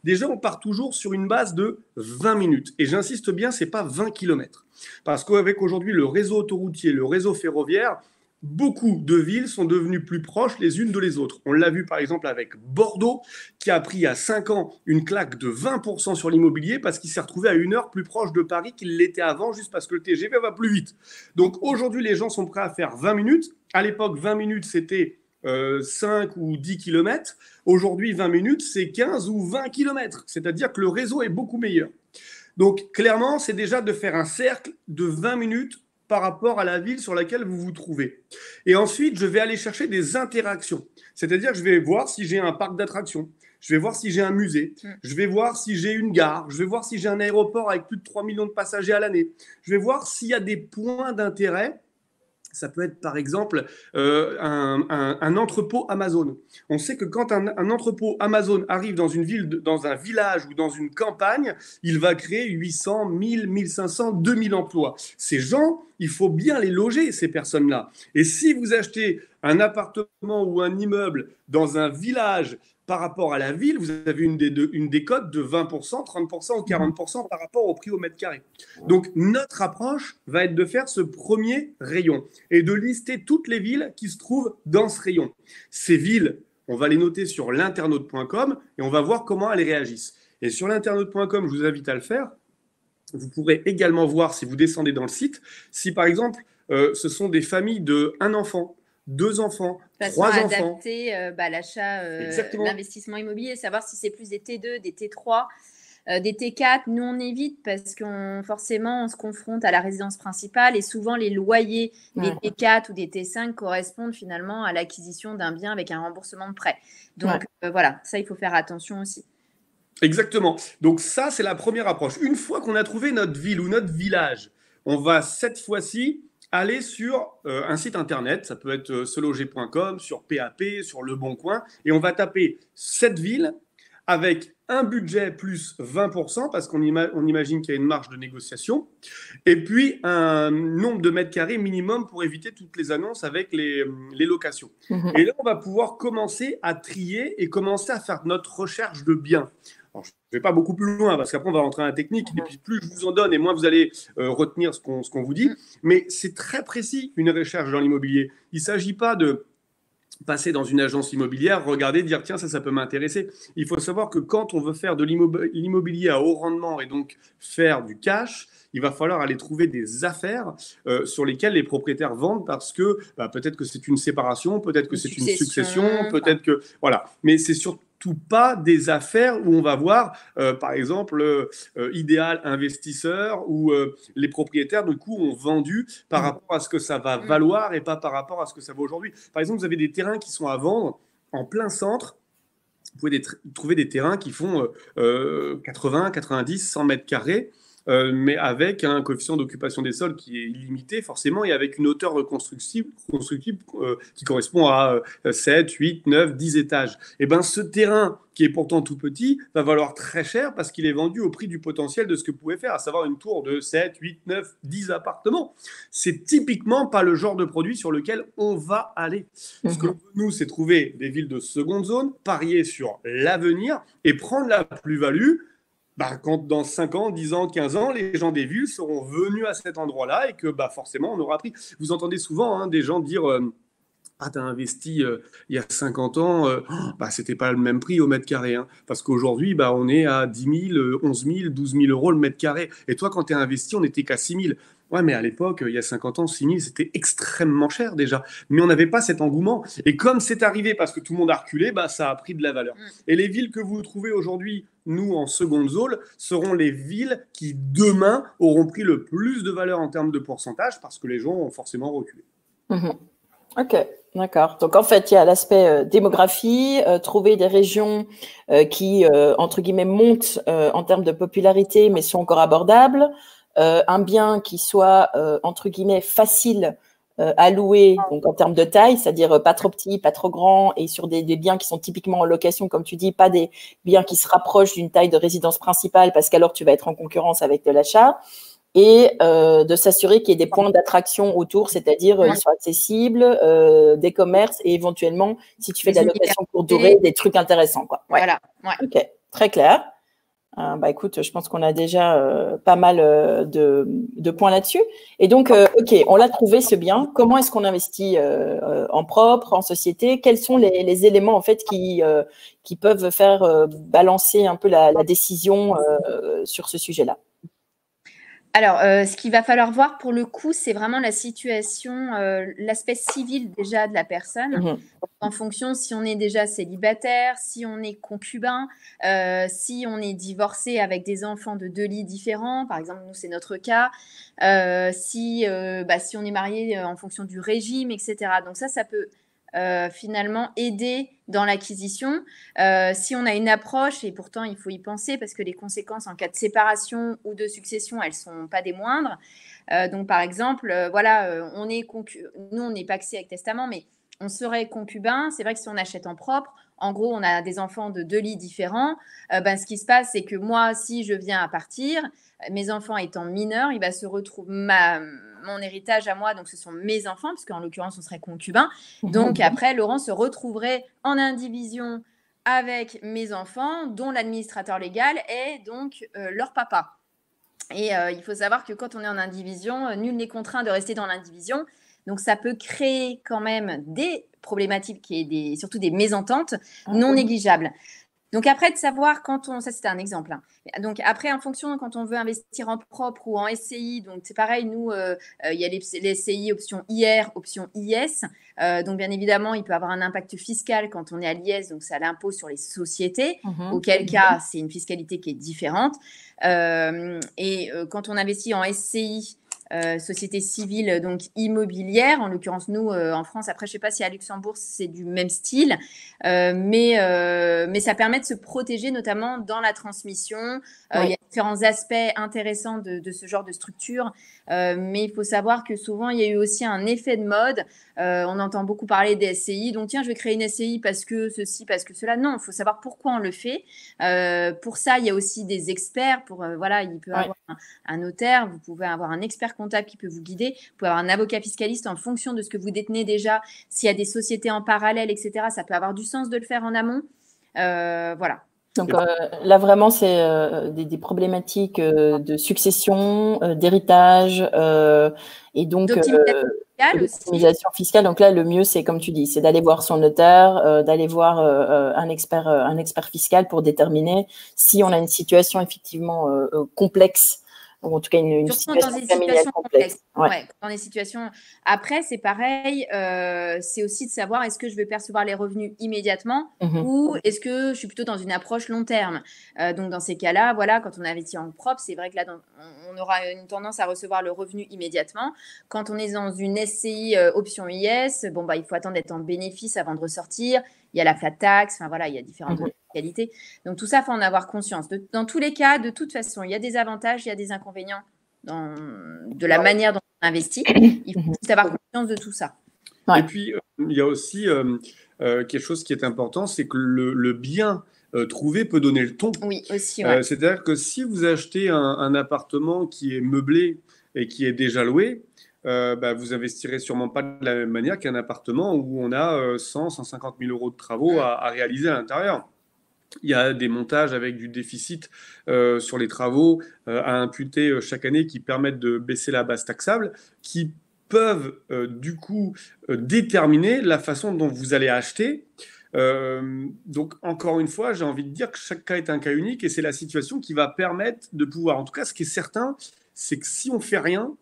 Déjà, on part toujours sur une base de 20 minutes. Et j'insiste bien, ce n'est pas 20 kilomètres. Parce qu'avec aujourd'hui le réseau autoroutier, le réseau ferroviaire, beaucoup de villes sont devenues plus proches les unes de les autres. On l'a vu par exemple avec Bordeaux, qui a pris à 5 ans une claque de 20% sur l'immobilier parce qu'il s'est retrouvé à 1 heure plus proche de Paris qu'il l'était avant, juste parce que le TGV va plus vite. Donc aujourd'hui, les gens sont prêts à faire 20 minutes. À l'époque, 20 minutes, c'était 5 ou 10 kilomètres. Aujourd'hui, 20 minutes, c'est 15 ou 20 kilomètres. C'est-à-dire que le réseau est beaucoup meilleur. Donc clairement, c'est déjà de faire un cercle de 20 minutes par rapport à la ville sur laquelle vous vous trouvez. Et ensuite, je vais aller chercher des interactions. C'est-à-dire que je vais voir si j'ai un parc d'attractions, je vais voir si j'ai un musée, je vais voir si j'ai une gare, je vais voir si j'ai un aéroport avec plus de 3 millions de passagers à l'année. Je vais voir s'il y a des points d'intérêt Ça peut être par exemple un entrepôt Amazon. On sait que quand un entrepôt Amazon arrive dans une ville, dans un village ou dans une campagne, il va créer 800, 1000, 1500, 2000 emplois. Ces gens, il faut bien les loger, ces personnes-là. Et si vous achetez un appartement ou un immeuble dans un village par rapport à la ville, vous avez une décote de 20%, 30% ou 40% par rapport au prix au mètre carré. Donc, notre approche va être de faire ce premier rayon et de lister toutes les villes qui se trouvent dans ce rayon. Ces villes, on va les noter sur l'internaute.com et on va voir comment elles réagissent. Et sur l'internaute.com, je vous invite à le faire. Vous pourrez également voir, si vous descendez dans le site, si par exemple, ce sont des familles de un enfant, 2 enfants, 3 enfants. Adapter l'achat, l'investissement immobilier, savoir si c'est plus des T2, des T3, des T4. Nous, on évite parce forcément, on se confronte à la résidence principale et souvent, les loyers des T4 ou des T5 correspondent finalement à l'acquisition d'un bien avec un remboursement de prêt. Donc, voilà, ça, il faut faire attention aussi. Exactement. Donc ça, c'est la première approche. Une fois qu'on a trouvé notre ville ou notre village, on va cette fois-ci aller sur un site internet, ça peut être seloger.com, sur PAP, sur Le Bon Coin, et on va taper cette ville avec un budget plus 20%, parce qu'on imagine qu'il y a une marge de négociation, et puis un nombre de mètres carrés minimum pour éviter toutes les annonces avec les locations. Et là, on va pouvoir commencer à trier et commencer à faire notre recherche de biens. Alors, je ne vais pas beaucoup plus loin parce qu'après, on va rentrer dans la technique. Et puis, plus je vous en donne et moins vous allez retenir ce qu'on vous dit. Mais c'est très précis, une recherche dans l'immobilier. Il ne s'agit pas de passer dans une agence immobilière, regarder, dire tiens, ça peut m'intéresser. Il faut savoir que quand on veut faire de l'immobilier à haut rendement et donc faire du cash, il va falloir aller trouver des affaires sur lesquelles les propriétaires vendent parce que peut-être que c'est une séparation, peut-être que c'est une succession, peut-être que... Voilà. Mais c'est surtout pas des affaires où on va voir, par exemple, Idéal Investisseur où les propriétaires, du coup, ont vendu par rapport à ce que ça va valoir et pas par rapport à ce que ça vaut aujourd'hui. Par exemple, vous avez des terrains qui sont à vendre en plein centre. Vous pouvez trouver des terrains qui font 80, 90, 100 mètres carrés. Mais avec un coefficient d'occupation des sols qui est illimité forcément et avec une hauteur constructible qui correspond à 7, 8, 9, 10 étages. Et bien ce terrain qui est pourtant tout petit va valoir très cher parce qu'il est vendu au prix du potentiel de ce que vous pouvez faire, à savoir une tour de 7, 8, 9, 10 appartements. C'est typiquement pas le genre de produit sur lequel on va aller. Ce que nous, c'est trouver des villes de seconde zone, parier sur l'avenir et prendre la plus-value quand dans 5 ans, 10 ans, 15 ans, les gens des villes seront venus à cet endroit-là et que forcément, on aura appris. Vous entendez souvent des gens dire tu as investi il y a 50 ans, c'était pas le même prix au mètre carré. Hein, parce qu'aujourd'hui, on est à 10 000, 11 000, 12 000 euros le mètre carré. Et toi, quand tu as investi, on n'était qu'à 6 000. Ouais, mais à l'époque, il y a 50 ans, 6 000, c'était extrêmement cher déjà. Mais on n'avait pas cet engouement. Et comme c'est arrivé parce que tout le monde a reculé, ça a pris de la valeur. Et les villes que vous trouvez aujourd'hui, nous, en seconde zone, seront les villes qui, demain, auront pris le plus de valeur en termes de pourcentage parce que les gens ont forcément reculé. Ok, d'accord. Donc, en fait, il y a l'aspect démographie, trouver des régions qui, entre guillemets, montent en termes de popularité, mais sont encore abordables. Un bien qui soit, entre guillemets, facile à louer, donc en termes de taille, c'est-à-dire pas trop petit, pas trop grand, et sur des biens qui sont typiquement en location, comme tu dis, pas des biens qui se rapprochent d'une taille de résidence principale, parce qu'alors tu vas être en concurrence avec de l'achat. Et de s'assurer qu'il y ait des points d'attraction autour, c'est-à-dire ils sont accessibles, des commerces et éventuellement, si tu fais de la location courte durée, des trucs intéressants, quoi. Ouais. Voilà. Ouais. Ok, très clair. Écoute, je pense qu'on a déjà pas mal de points là-dessus. Et donc, ok, on l'a trouvé ce bien. Comment est-ce qu'on investit en propre, en société? Quels sont les éléments en fait qui peuvent faire balancer un peu la décision sur ce sujet-là? Alors, ce qu'il va falloir voir pour le coup, c'est vraiment la situation, l'aspect civil déjà de la personne, en fonction si on est déjà célibataire, si on est concubin, si on est divorcé avec des enfants de 2 lits différents, par exemple, nous, c'est notre cas, si on est marié en fonction du régime, etc. Donc ça peut finalement aider dans l'acquisition. Si on a une approche, et pourtant il faut y penser parce que les conséquences en cas de séparation ou de succession, elles ne sont pas des moindres. Donc par exemple, nous on n'est pas pacsé avec testament, mais on serait concubin. C'est vrai que si on achète en propre, en gros, on a des enfants de 2 lits différents. Ce qui se passe, c'est que moi, si je viens à partir, mes enfants étant mineurs, il va se retrouver mon héritage à moi, donc ce sont mes enfants, parce qu'en l'occurrence, on serait concubin. Donc après, Laurent se retrouverait en indivision avec mes enfants, dont l'administrateur légal est donc leur papa. Et il faut savoir que quand on est en indivision, nul n'est contraint de rester dans l'indivision. Donc, ça peut créer quand même des problématiques et surtout des mésententes non négligeables. Donc, après, de savoir ça c'était un exemple. Donc, après, en fonction, quand on veut investir en propre ou en SCI, donc c'est pareil, nous, il y a les SCI option IR, option IS. Donc, bien évidemment, il peut avoir un impact fiscal quand on est à l'IS, donc c'est à l'impôt sur les sociétés, auquel cas, c'est une fiscalité qui est différente. Quand on investit en SCI, société civile donc immobilière, en l'occurrence nous en France, après je sais pas si à Luxembourg c'est du même style, mais ça permet de se protéger notamment dans la transmission. Il y a différents aspects intéressants de ce genre de structure, mais il faut savoir que souvent il y a eu aussi un effet de mode. On entend beaucoup parler des SCI, donc tiens je vais créer une SCI parce que ceci, parce que cela. Non, il faut savoir pourquoi on le fait. Pour ça il y a aussi des experts, il peut avoir un notaire, vous pouvez avoir un expert comptable qui peut vous guider, vous pouvez avoir un avocat fiscaliste en fonction de ce que vous détenez déjà. S'il y a des sociétés en parallèle, etc., ça peut avoir du sens de le faire en amont. Voilà. Donc là, vraiment, c'est des problématiques de succession, d'héritage et donc d'optimisation fiscale. Donc là, le mieux, c'est comme tu dis, c'est d'aller voir son notaire, d'aller voir un expert fiscal pour déterminer si on a une situation effectivement complexe, ou en tout cas une situation familiale complexe. Dans des situations. Après, c'est pareil, c'est aussi de savoir est-ce que je vais percevoir les revenus immédiatement ou est-ce que je suis plutôt dans une approche long terme. Donc, dans ces cas-là, quand on investit en propre, c'est vrai que là, on aura une tendance à recevoir le revenu immédiatement. Quand on est dans une SCI option IS, il faut attendre d'être en bénéfice avant de ressortir. Il y a la flat tax, il y a différentes qualités. Donc, tout ça, il faut en avoir conscience. Dans tous les cas, de toute façon, il y a des avantages, il y a des inconvénients de la manière dont on investit. Il faut juste avoir conscience de tout ça. Et puis, il y a aussi quelque chose qui est important, c'est que le bien trouvé peut donner le ton. Oui, aussi. C'est-à-dire que si vous achetez un appartement qui est meublé et qui est déjà loué, vous investirez sûrement pas de la même manière qu'un appartement où on a 150 000 euros de travaux à réaliser à l'intérieur. Il y a des montages avec du déficit sur les travaux à imputer chaque année qui permettent de baisser la base taxable, qui peuvent du coup déterminer la façon dont vous allez acheter. Donc encore une fois, j'ai envie de dire que chaque cas est un cas unique et c'est la situation qui va permettre de pouvoir. En tout cas, ce qui est certain, c'est que si on fait rien,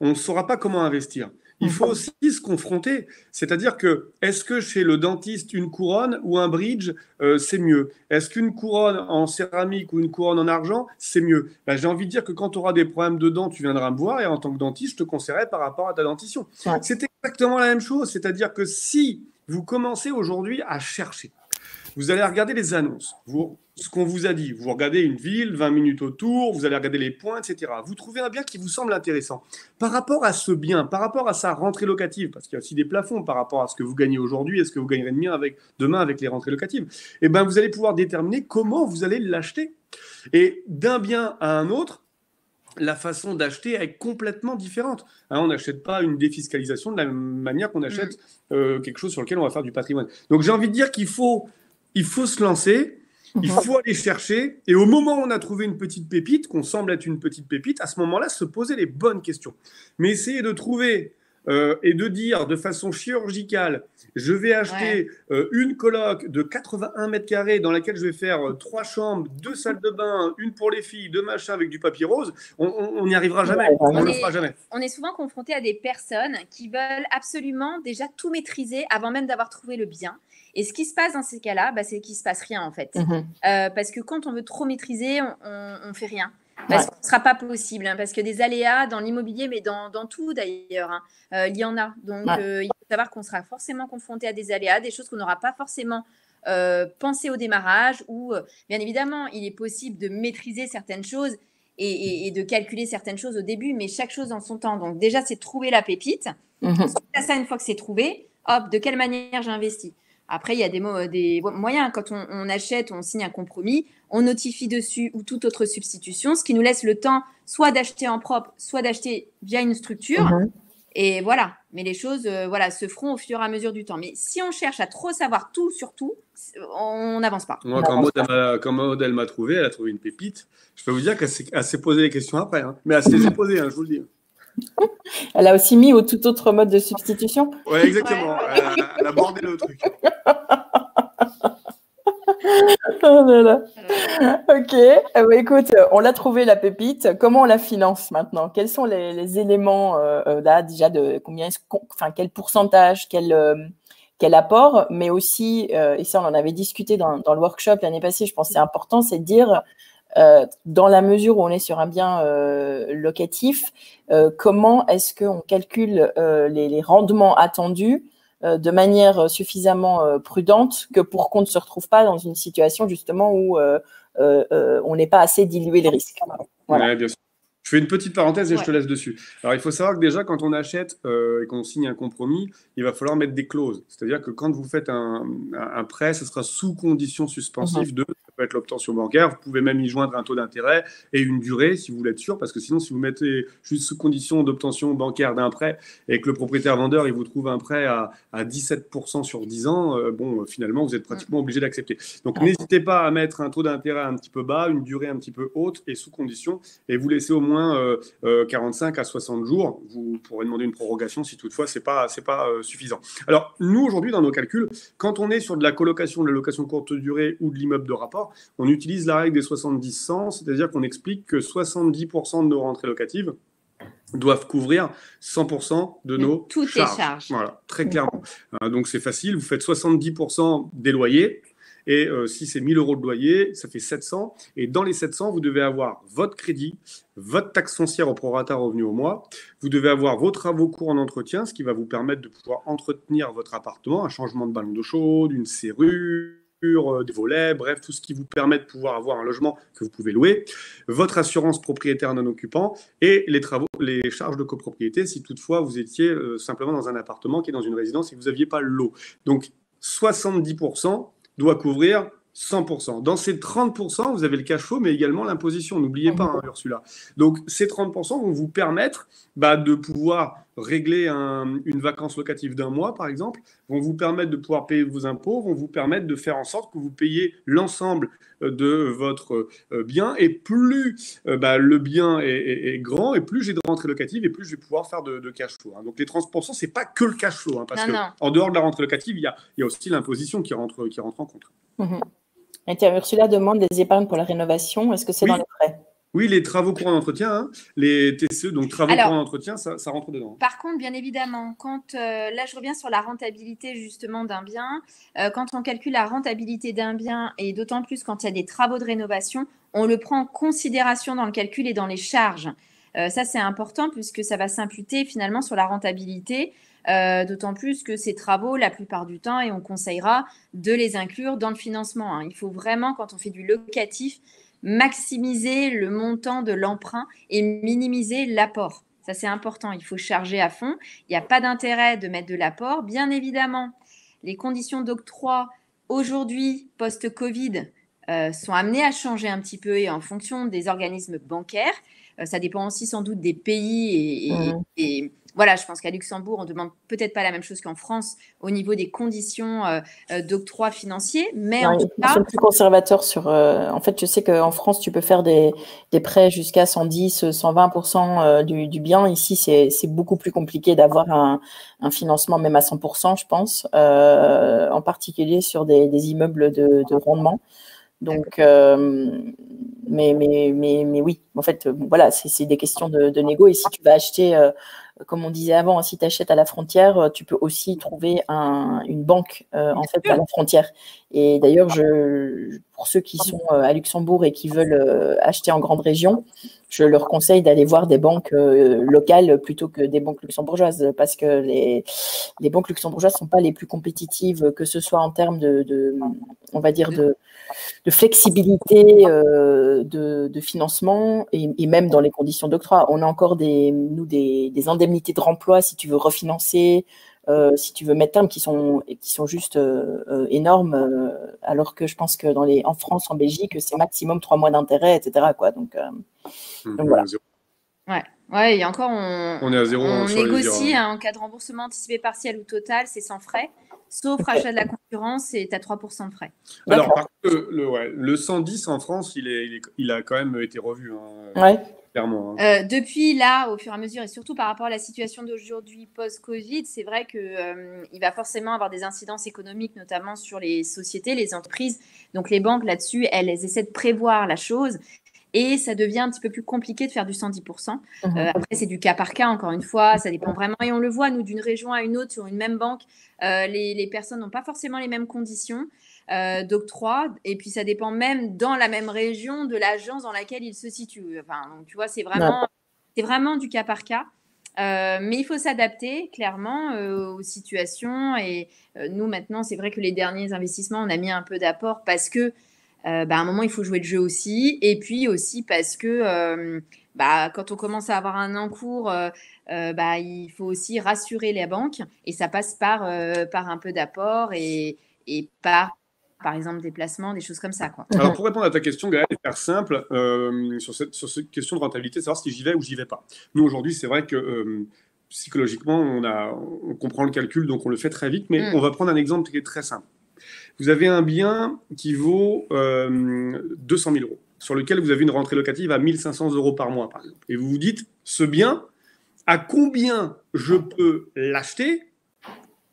on ne saura pas comment investir. Il faut aussi se confronter, c'est-à-dire que est-ce que chez le dentiste, une couronne ou un bridge, c'est mieux? Est-ce qu'une couronne en céramique ou une couronne en argent, c'est mieux? J'ai envie de dire que quand tu auras des problèmes de dents, tu viendras me voir et en tant que dentiste, je te conseillerais par rapport à ta dentition. Ouais. C'est exactement la même chose, c'est-à-dire que si vous commencez aujourd'hui à chercher, vous allez regarder les annonces, ce qu'on vous a dit. Vous regardez une ville, 20 minutes autour, vous allez regarder les points, etc. Vous trouvez un bien qui vous semble intéressant. Par rapport à ce bien, par rapport à sa rentrée locative, parce qu'il y a aussi des plafonds par rapport à ce que vous gagnez aujourd'hui et ce que vous gagnerez demain avec les rentrées locatives, vous allez pouvoir déterminer comment vous allez l'acheter. Et d'un bien à un autre, la façon d'acheter est complètement différente. On n'achète pas une défiscalisation de la même manière qu'on achète quelque chose sur lequel on va faire du patrimoine. Donc j'ai envie de dire qu'il faut se lancer, il faut aller chercher, et au moment où on a trouvé une petite pépite, qu'on semble être une petite pépite, à ce moment-là, se poser les bonnes questions. Mais essayer de trouver et de dire de façon chirurgicale, je vais acheter une coloc de 81 mètres carrés dans laquelle je vais faire 3 chambres, 2 salles de bain, une pour les filles, 2 machins avec du papier rose, on n'y arrivera jamais. On ne le fera jamais. On est souvent confronté à des personnes qui veulent absolument déjà tout maîtriser avant même d'avoir trouvé le bien. Et ce qui se passe dans ces cas-là, c'est qu'il ne se passe rien en fait. Parce que quand on veut trop maîtriser, on ne fait rien. Parce que ce ne sera pas possible, parce que des aléas dans l'immobilier, mais dans tout d'ailleurs, il y en a. Donc, il faut savoir qu'on sera forcément confronté à des aléas, des choses qu'on n'aura pas forcément pensé au démarrage, ou bien évidemment, il est possible de maîtriser certaines choses et de calculer certaines choses au début, mais chaque chose dans son temps. Donc, déjà, c'est trouver la pépite. Suite à ça, une fois que c'est trouvé, hop, de quelle manière j'investis. Après, il y a des moyens. Quand on achète, on signe un compromis, on notifie dessus ou toute autre substitution, ce qui nous laisse le temps soit d'acheter en propre, soit d'acheter via une structure. Et voilà. Mais les choses se feront au fur et à mesure du temps. Mais si on cherche à trop savoir tout sur tout, on n'avance pas. Moi, quand Maud, elle m'a trouvé, elle a trouvé une pépite. Je peux vous dire qu'elle s'est posé les questions après. Mais elle se les a posées, je vous le dis. Elle a aussi mis au tout autre mode de substitution. Oui, exactement. Elle a bordé le truc. Oh là là. Ok. Écoute, on l'a trouvé la pépite. Comment on la finance maintenant? Quels sont les éléments là déjà de quel pourcentage, quel apport, mais aussi, et ça on en avait discuté dans le workshop l'année passée, je pense que c'est important, c'est de dire dans la mesure où on est sur un bien locatif, comment est-ce qu'on calcule les rendements attendus de manière suffisamment prudente que pour qu'on ne se retrouve pas dans une situation justement où on n'est pas assez dilué les risques. Voilà. Ouais, bien sûr. Je fais une petite parenthèse et je te laisse dessus. Alors, il faut savoir que déjà, quand on achète et qu'on signe un compromis, il va falloir mettre des clauses. C'est-à-dire que quand vous faites un prêt, ce sera sous condition suspensive de, ça peut être l'obtention bancaire, vous pouvez même y joindre un taux d'intérêt et une durée, si vous voulez être sûr, parce que sinon, si vous mettez juste sous condition d'obtention bancaire d'un prêt et que le propriétaire-vendeur, il vous trouve un prêt à 17% sur 10 ans, finalement, vous êtes pratiquement obligé d'accepter. Donc, n'hésitez pas à mettre un taux d'intérêt un petit peu bas, une durée un petit peu haute et sous condition, et vous laissez au moins 45 à 60 jours. Vous pourrez demander une prorogation si toutefois c'est pas suffisant. Alors, nous, aujourd'hui, dans nos calculs, quand on est sur de la colocation, de la location courte durée ou de l'immeuble de rapport, on utilise la règle des 70-100, c'est-à-dire qu'on explique que 70% de nos rentrées locatives doivent couvrir 100% de nos charges. Voilà, très clairement. Donc, c'est facile. Vous faites 70% des loyers. Et si c'est 1 000 € de loyer, ça fait 700. Et dans les 700, vous devez avoir votre crédit, votre taxe foncière au prorata revenu au mois. Vous devez avoir vos travaux courts en entretien, ce qui va vous permettre de pouvoir entretenir votre appartement, un changement de ballon d'eau chaude, une serrure, des volets, bref, tout ce qui vous permet de pouvoir avoir un logement que vous pouvez louer, votre assurance propriétaire non occupant et les charges de copropriété si toutefois vous étiez simplement dans un appartement qui est dans une résidence et que vous n'aviez pas l'eau. Donc 70% doit couvrir 100%. Dans ces 30%, vous avez le cash flow, mais également l'imposition. N'oubliez pas, Ursula. Donc, ces 30% vont vous permettre de pouvoir régler une vacance locative d'un mois, par exemple, vont vous permettre de pouvoir payer vos impôts, vont vous permettre de faire en sorte que vous payez l'ensemble de votre bien. Et plus le bien est grand, et plus j'ai de rentrée locative, et plus je vais pouvoir faire de cash flow. Donc, les 30%, ce n'est pas que le cash flow, parce qu'en dehors de la rentrée locative, il y a aussi l'imposition qui rentre en compte. Et Ursula demande des épargnes pour la rénovation. Est-ce que c'est dans les frais? Oui, les travaux courants d'entretien, les TCE, donc travaux courants d'entretien, ça rentre dedans. Par contre, bien évidemment, quand là, je reviens sur la rentabilité justement d'un bien, quand on calcule la rentabilité d'un bien, et d'autant plus quand il y a des travaux de rénovation, on le prend en considération dans le calcul et dans les charges. Ça, c'est important puisque ça va s'imputer finalement sur la rentabilité. D'autant plus que ces travaux, la plupart du temps, et on conseillera de les inclure dans le financement. Il faut vraiment, quand on fait du locatif, maximiser le montant de l'emprunt et minimiser l'apport. Ça, c'est important. Il faut charger à fond. Il n'y a pas d'intérêt de mettre de l'apport. Bien évidemment, les conditions d'octroi aujourd'hui, post-Covid, sont amenées à changer un petit peu et en fonction des organismes bancaires. Ça dépend aussi sans doute des pays et voilà, je pense qu'à Luxembourg, on ne demande peut-être pas la même chose qu'en France au niveau des conditions d'octroi financier. Mais en tout cas, ils sont plus conservateurs sur… en fait, je sais qu'en France, tu peux faire des prêts jusqu'à 110, 120% du bien. Ici, c'est beaucoup plus compliqué d'avoir un financement même à 100%, je pense, en particulier sur des immeubles de rendement. Donc, mais oui, en fait, voilà, c'est des questions de négo. Et si tu vas acheter comme on disait avant, si tu achètes à la frontière, tu peux aussi trouver une banque en fait à la frontière. Et d'ailleurs, pour ceux qui sont à Luxembourg et qui veulent acheter en grande région, je leur conseille d'aller voir des banques locales plutôt que des banques luxembourgeoises, parce que les banques luxembourgeoises ne sont pas les plus compétitives, que ce soit en termes on va dire de flexibilité de financement et même dans les conditions d'octroi. On a encore des indemnités de remploi si tu veux refinancer, si tu veux mettre terme, qui sont juste énormes, alors que je pense que en France, en Belgique, c'est maximum 3 mois d'intérêt, etc., quoi. Donc voilà. Ouais, et encore, on est à zéro, on négocie en cas de remboursement anticipé partiel ou total, c'est sans frais. Sauf rachat de la concurrence, c'est à 3% de frais. Alors, par contre, le 110 en France, il a quand même été revu. Clairement. Depuis là, au fur et à mesure, et surtout par rapport à la situation d'aujourd'hui post-Covid, c'est vrai qu'il va forcément avoir des incidences économiques, notamment sur les sociétés, les entreprises. Donc, les banques, là-dessus, elles essaient de prévoir la chose. Et ça devient un petit peu plus compliqué de faire du 110%. Après, c'est du cas par cas, encore une fois. Ça dépend vraiment. Et on le voit, nous, d'une région à une autre, sur une même banque, les personnes n'ont pas forcément les mêmes conditions d'octroi. Et puis, ça dépend même dans la même région de l'agence dans laquelle ils se situent. Enfin, donc, tu vois, c'est vraiment du cas par cas. Mais il faut s'adapter clairement aux situations. Et nous, maintenant, c'est vrai que les derniers investissements, on a mis un peu d'apport parce que à un moment, il faut jouer le jeu aussi. Et puis aussi parce que quand on commence à avoir un encours, il faut aussi rassurer les banques. Et ça passe par un peu d'apport et par exemple, des placements, des choses comme ça, quoi. Alors, pour répondre à ta question, Gaëlle, et faire simple, sur cette question de rentabilité, savoir si j'y vais ou j'y vais pas. Nous, aujourd'hui, c'est vrai que psychologiquement, on comprend le calcul, donc on le fait très vite. Mais on va prendre un exemple qui est très simple. Vous avez un bien qui vaut 200 000 euros, sur lequel vous avez une rentrée locative à 1 500 euros par mois, par exemple. Et vous vous dites, ce bien, à combien je peux l'acheter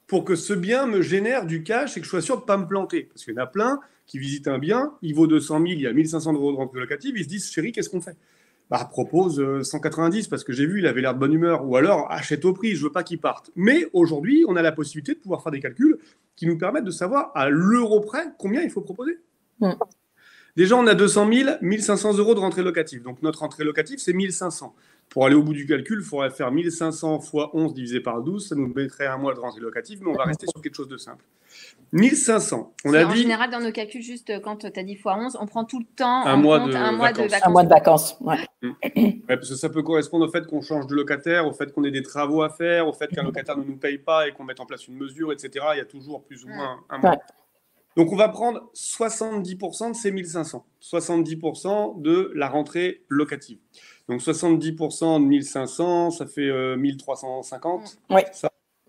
pour que ce bien me génère du cash et que je sois sûr de ne pas me planter? Parce qu'il y en a plein qui visitent un bien, il vaut 200 000, il y a 1 500 euros de rentrée locative, ils se disent, chérie, qu'est-ce qu'on fait? Propose 190 parce que j'ai vu, il avait l'air de bonne humeur. Ou alors, achète au prix, je veux pas qu'il parte. Mais aujourd'hui, on a la possibilité de pouvoir faire des calculs qui nous permettent de savoir à l'euro près combien il faut proposer. Déjà, on a 200 000, 1 500 euros de rentrée locative. Donc, notre rentrée locative, c'est 1 500. Pour aller au bout du calcul, il faudrait faire 1 500 fois 11 divisé par 12. Ça nous mettrait un mois de rentrée locative, mais on va rester sur quelque chose de simple. 1 500. En général, dans nos calculs, juste quand tu as dit fois 11, on prend tout le temps un mois de vacances. Un mois de vacances, parce que ça peut correspondre au fait qu'on change de locataire, au fait qu'on ait des travaux à faire, au fait qu'un locataire ne nous paye pas et qu'on mette en place une mesure, etc. Il y a toujours plus ou moins un mois. Donc, on va prendre 70% de ces 1 500. 70% de la rentrée locative. Donc, 70% de 1 500, ça fait 1 350. Oui,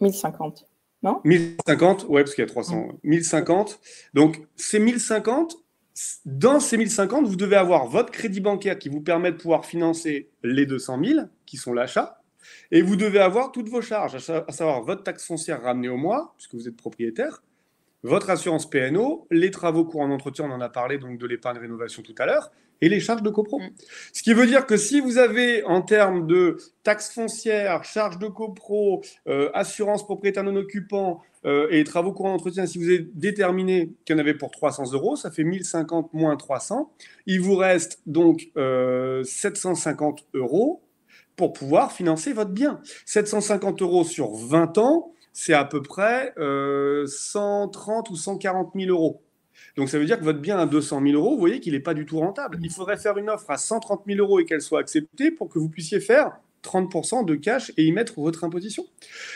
1 050. Non 1 050, ouais, parce qu'il y a 300. 1 050. Donc, ces 1 050, dans ces 1 050, vous devez avoir votre crédit bancaire qui vous permet de pouvoir financer les 200 000, qui sont l'achat. Et vous devez avoir toutes vos charges, à savoir votre taxe foncière ramenée au mois, puisque vous êtes propriétaire, votre assurance PNO, les travaux courants d'entretien, on en a parlé, donc de l'épargne rénovation tout à l'heure, et les charges de copro. Ce qui veut dire que si vous avez, en termes de taxes foncières, charges de copro, assurance propriétaire non occupant et travaux courants d'entretien, si vous avez déterminé qu'il y en avait pour 300 euros, ça fait 1 050 moins 300. Il vous reste donc 750 euros pour pouvoir financer votre bien. 750 euros sur 20 ans, c'est à peu près 130 ou 140 000 euros. Donc, ça veut dire que votre bien à 200 000 euros, vous voyez qu'il n'est pas du tout rentable. Il faudrait faire une offre à 130 000 euros et qu'elle soit acceptée pour que vous puissiez faire 30% de cash et y mettre votre imposition.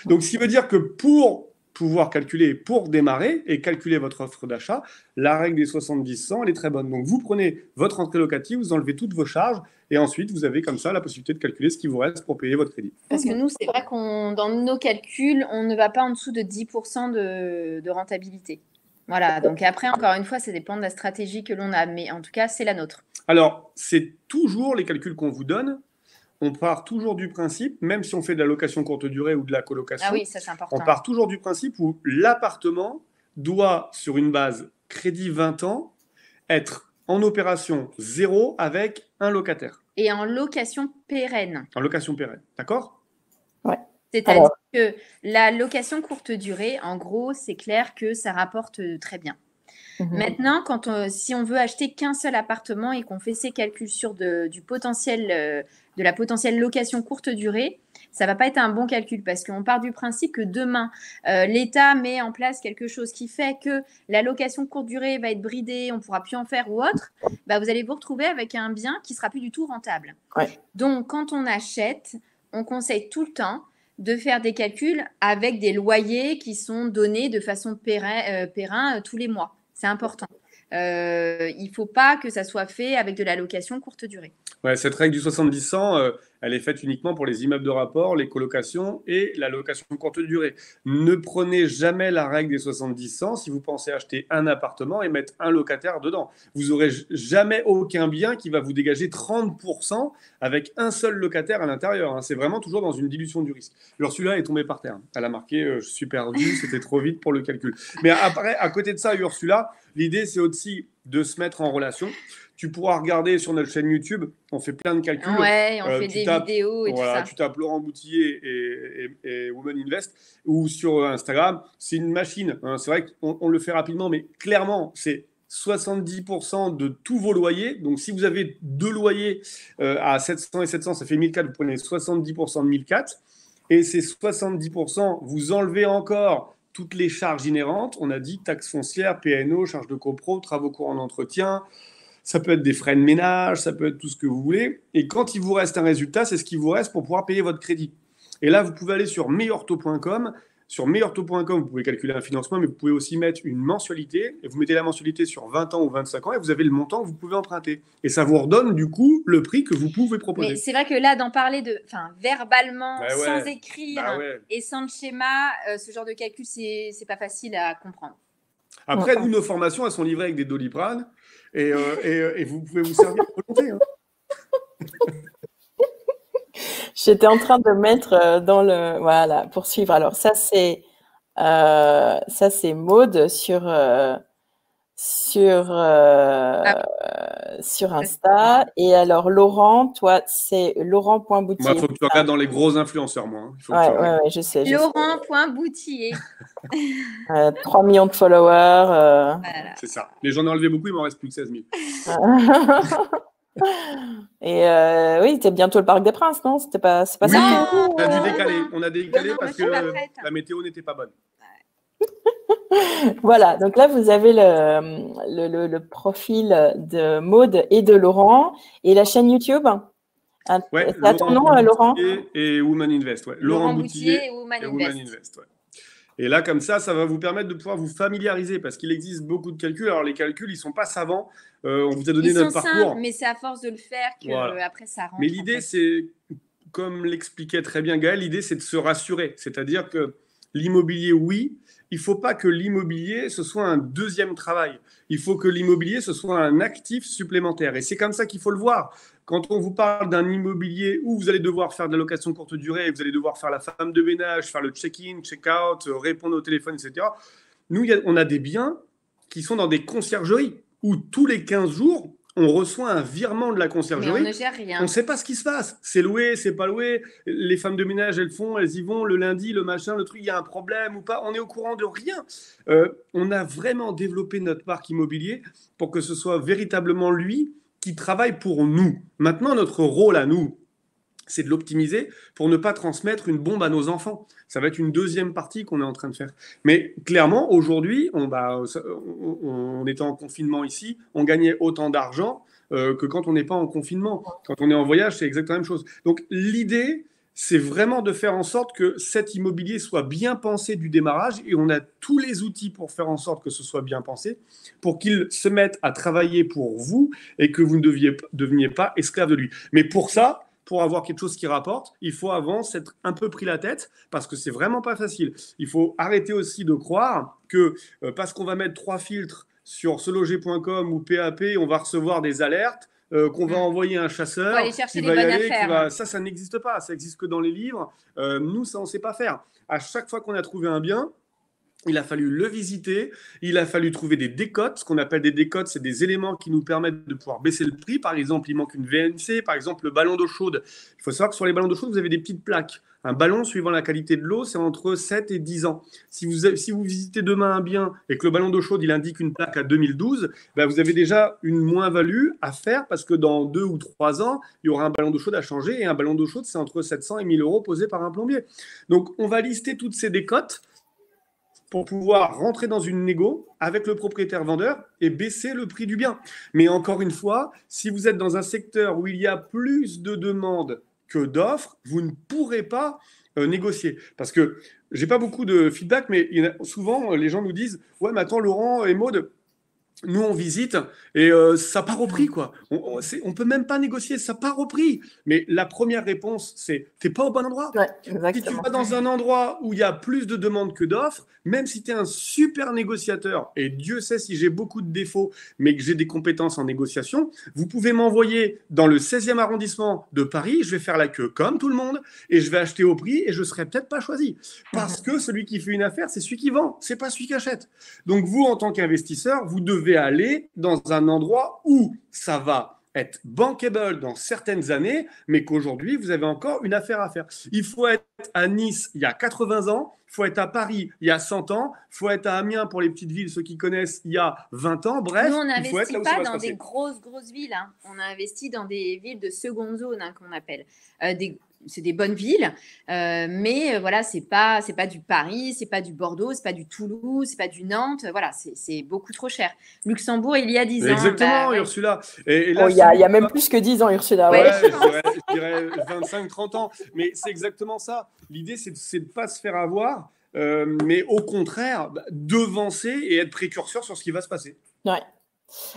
Donc, ce qui veut dire que pour pouvoir calculer, pour démarrer et calculer votre offre d'achat, la règle des 70-100, elle est très bonne. Donc, vous prenez votre rentrée locative, vous enlevez toutes vos charges et ensuite, vous avez comme ça la possibilité de calculer ce qui vous reste pour payer votre crédit. Parce que nous, c'est vrai qu'on, dans nos calculs, on ne va pas en dessous de 10% de rentabilité. Voilà, donc après, encore une fois, ça dépend de la stratégie que l'on a, mais en tout cas, c'est la nôtre. Alors, c'est toujours les calculs qu'on vous donne. On part toujours du principe, même si on fait de la location courte durée ou de la colocation, ah oui, ça, c'est important. On part toujours du principe où l'appartement doit, sur une base crédit 20 ans, être en opération 0 avec un locataire. Et en location pérenne. En location pérenne, d'accord ? Ouais. C'est-à-dire Alors, que la location courte durée, en gros, c'est clair que ça rapporte très bien. Maintenant, si on veut acheter qu'un seul appartement et qu'on fait ces calculs sur du potentiel, de la potentielle location courte durée, ça va pas être un bon calcul parce qu'on part du principe que demain, l'État met en place quelque chose qui fait que la location courte durée va être bridée, on pourra plus en faire ou autre. Bah, vous allez vous retrouver avec un bien qui sera plus du tout rentable. ouais. Donc, quand on achète, on conseille tout le temps de faire des calculs avec des loyers qui sont donnés de façon périn tous les mois. C'est important. Il ne faut pas que ça soit fait avec de la location courte durée. Ouais, cette règle du 70-100, elle est faite uniquement pour les immeubles de rapport, les colocations et la location courte durée. Ne prenez jamais la règle des 70-100 si vous pensez acheter un appartement et mettre un locataire dedans. Vous n'aurez jamais aucun bien qui va vous dégager 30% avec un seul locataire à l'intérieur, hein. C'est vraiment toujours dans une dilution du risque. Ursula est tombée par terre. Elle a marqué je suis perdu, c'était trop vite pour le calcul. Mais après, à côté de ça, Ursula, l'idée c'est aussi de se mettre en relation. Tu pourras regarder sur notre chaîne YouTube, on fait plein de calculs. Ouais, on fait des vidéos et tout ça. Tu tapes Laurent Boutillier et Women Invest, ou sur Instagram, c'est une machine, hein. C'est vrai qu'on le fait rapidement, mais clairement, c'est 70% de tous vos loyers. Donc, si vous avez 2 loyers à 700 et 700, ça fait 1004, vous prenez 70% de 1004. Et ces 70%, vous enlevez encore toutes les charges inhérentes. On a dit taxes foncières, PNO, charges de copro, travaux courants d'entretien. Ça peut être des frais de ménage, ça peut être tout ce que vous voulez. Et quand il vous reste un résultat, c'est ce qui vous reste pour pouvoir payer votre crédit. Et là, vous pouvez aller sur meilleurtaux.com. Sur meilleurtaux.com, vous pouvez calculer un financement, mais vous pouvez aussi mettre une mensualité. Et vous mettez la mensualité sur 20 ans ou 25 ans et vous avez le montant que vous pouvez emprunter. Et ça vous redonne du coup le prix que vous pouvez proposer. Mais c'est vrai que là, d'en parler verbalement, sans écrire et sans le schéma, ce genre de calcul, c'est pas facile à comprendre. Après, nous, nos formations, elles sont livrées avec des Doliprane et vous pouvez vous servir à volonté, hein. J'étais en train de mettre dans le… Voilà, pour suivre. Alors, ça, c'est Maud sur Insta. Et alors, Laurent, toi, c'est Laurent.Boutier. Moi, il faut que tu regardes dans les gros influenceurs, moi. Ouais, je sais. Laurent.Boutier. 3 millions de followers. Voilà. C'est ça. Mais j'en ai enlevé beaucoup, il m'en reste plus que 16 000. Et oui, c'était bientôt le Parc des Princes, non? C'est pas ça? On a dû décaler. On a décalé parce que la météo n'était pas bonne. Voilà, donc là, vous avez le profil de Maud et de Laurent et la chaîne YouTube. Ouais, c'est à ton nom, Laurent? Et Women Invest. Ouais. Laurent Boutillier et Women Invest. Ouais. Et là, comme ça va vous permettre de pouvoir vous familiariser parce qu'il existe beaucoup de calculs. Alors, les calculs, ils ne sont pas savants. On vous a donné notre parcours. Ils sont simples, mais c'est à force de le faire qu'après, ça rentre. Mais l'idée, c'est, comme l'expliquait très bien Gaël, l'idée, c'est de se rassurer. C'est-à-dire que l'immobilier, oui, il ne faut pas que l'immobilier, ce soit un deuxième travail. Il faut que l'immobilier, ce soit un actif supplémentaire. Et c'est comme ça qu'il faut le voir. Quand on vous parle d'un immobilier où vous allez devoir faire de la location courte durée, vous allez devoir faire la femme de ménage, faire le check-in, check-out, répondre au téléphone, etc. Nous, on a des biens qui sont dans des conciergeries où tous les 15 jours, on reçoit un virement de la conciergerie. Mais on ne gère rien. On ne sait pas ce qui se passe. C'est loué, c'est pas loué. Les femmes de ménage, elles y vont le lundi, le machin, le truc, il y a un problème ou pas. On est au courant de rien. On a vraiment développé notre parc immobilier pour que ce soit véritablement lui qui travaille pour nous. Maintenant, notre rôle à nous, c'est de l'optimiser pour ne pas transmettre une bombe à nos enfants. Ça va être une deuxième partie qu'on est en train de faire. Mais clairement, aujourd'hui, on était en confinement ici, on gagnait autant d'argent que quand on n'est pas en confinement. Quand on est en voyage, c'est exactement la même chose. Donc l'idée, c'est vraiment de faire en sorte que cet immobilier soit bien pensé du démarrage et on a tous les outils pour faire en sorte que ce soit bien pensé, pour qu'il se mette à travailler pour vous et que vous ne deveniez pas esclave de lui. Mais pour ça, pour avoir quelque chose qui rapporte, il faut avant s'être un peu pris la tête parce que c'est vraiment pas facile. Il faut arrêter aussi de croire que parce qu'on va mettre 3 filtres sur seloger.com ou PAP, on va recevoir des alertes, qu'on va envoyer un chasseur. Aller chercher les bonnes affaires. Ça n'existe pas. Ça n'existe que dans les livres. Nous, ça, on ne sait pas faire. À chaque fois qu'on a trouvé un bien, Il a fallu le visiter, il a fallu trouver des décotes. Ce qu'on appelle des décotes, c'est des éléments qui nous permettent de pouvoir baisser le prix. Par exemple, il manque une VNC, par exemple, le ballon d'eau chaude. Il faut savoir que sur les ballons d'eau chaude, vous avez des petites plaques. Un ballon, suivant la qualité de l'eau, c'est entre 7 et 10 ans. Si vous visitez demain un bien et que le ballon d'eau chaude, il indique une plaque à 2012, ben vous avez déjà une moins-value à faire parce que dans 2 ou 3 ans, il y aura un ballon d'eau chaude à changer et un ballon d'eau chaude, c'est entre 700 et 1000 euros posé par un plombier. Donc, on va lister toutes ces décotes pour pouvoir rentrer dans une négo avec le propriétaire vendeur et baisser le prix du bien. Mais encore une fois, si vous êtes dans un secteur où il y a plus de demandes que d'offres, vous ne pourrez pas négocier. Parce que j'ai pas beaucoup de feedback, mais souvent les gens nous disent « Ouais, mais attends, Laurent et Maud, nous, on visite et ça part au prix, quoi. On peut même pas négocier, ça part au prix. Mais la première réponse, c'est t'es pas au bon endroit. Ouais, Si tu exactement. vas dans un endroit où il y a plus de demandes que d'offres, même si tu es un super négociateur, et Dieu sait si j'ai beaucoup de défauts, mais que j'ai des compétences en négociation, vous pouvez m'envoyer dans le 16e arrondissement de Paris, je vais faire la queue comme tout le monde, et je vais acheter au prix, et je serai peut-être pas choisi. Parce que celui qui fait une affaire, c'est celui qui vend, c'est pas celui qui achète. Donc vous, en tant qu'investisseur, vous devez aller dans un endroit où ça va être bankable dans certaines années, mais qu'aujourd'hui, vous avez encore une affaire à faire. Il faut être à Nice il y a 80 ans, il faut être à Paris il y a 100 ans, il faut être à Amiens pour les petites villes, ceux qui connaissent, il y a 20 ans. Bref, nous, on il faut être n'investit là où ça pas va se dans passer. des grosses villes. Hein. On a investi dans des villes de seconde zone, hein, qu'on appelle. C'est des bonnes villes, mais voilà, c'est pas du Paris, c'est pas du Bordeaux, c'est pas du Toulouse, c'est pas du Nantes. Voilà, c'est beaucoup trop cher. Luxembourg, il y a 10 ans. Exactement, ouais. Ursula. Et là, Oh, il y a même plus que 10 ans, Ursula. Ouais. je dirais 25-30 ans. Mais c'est exactement ça. L'idée, c'est de ne pas se faire avoir, mais au contraire, devancer et être précurseur sur ce qui va se passer. Ouais.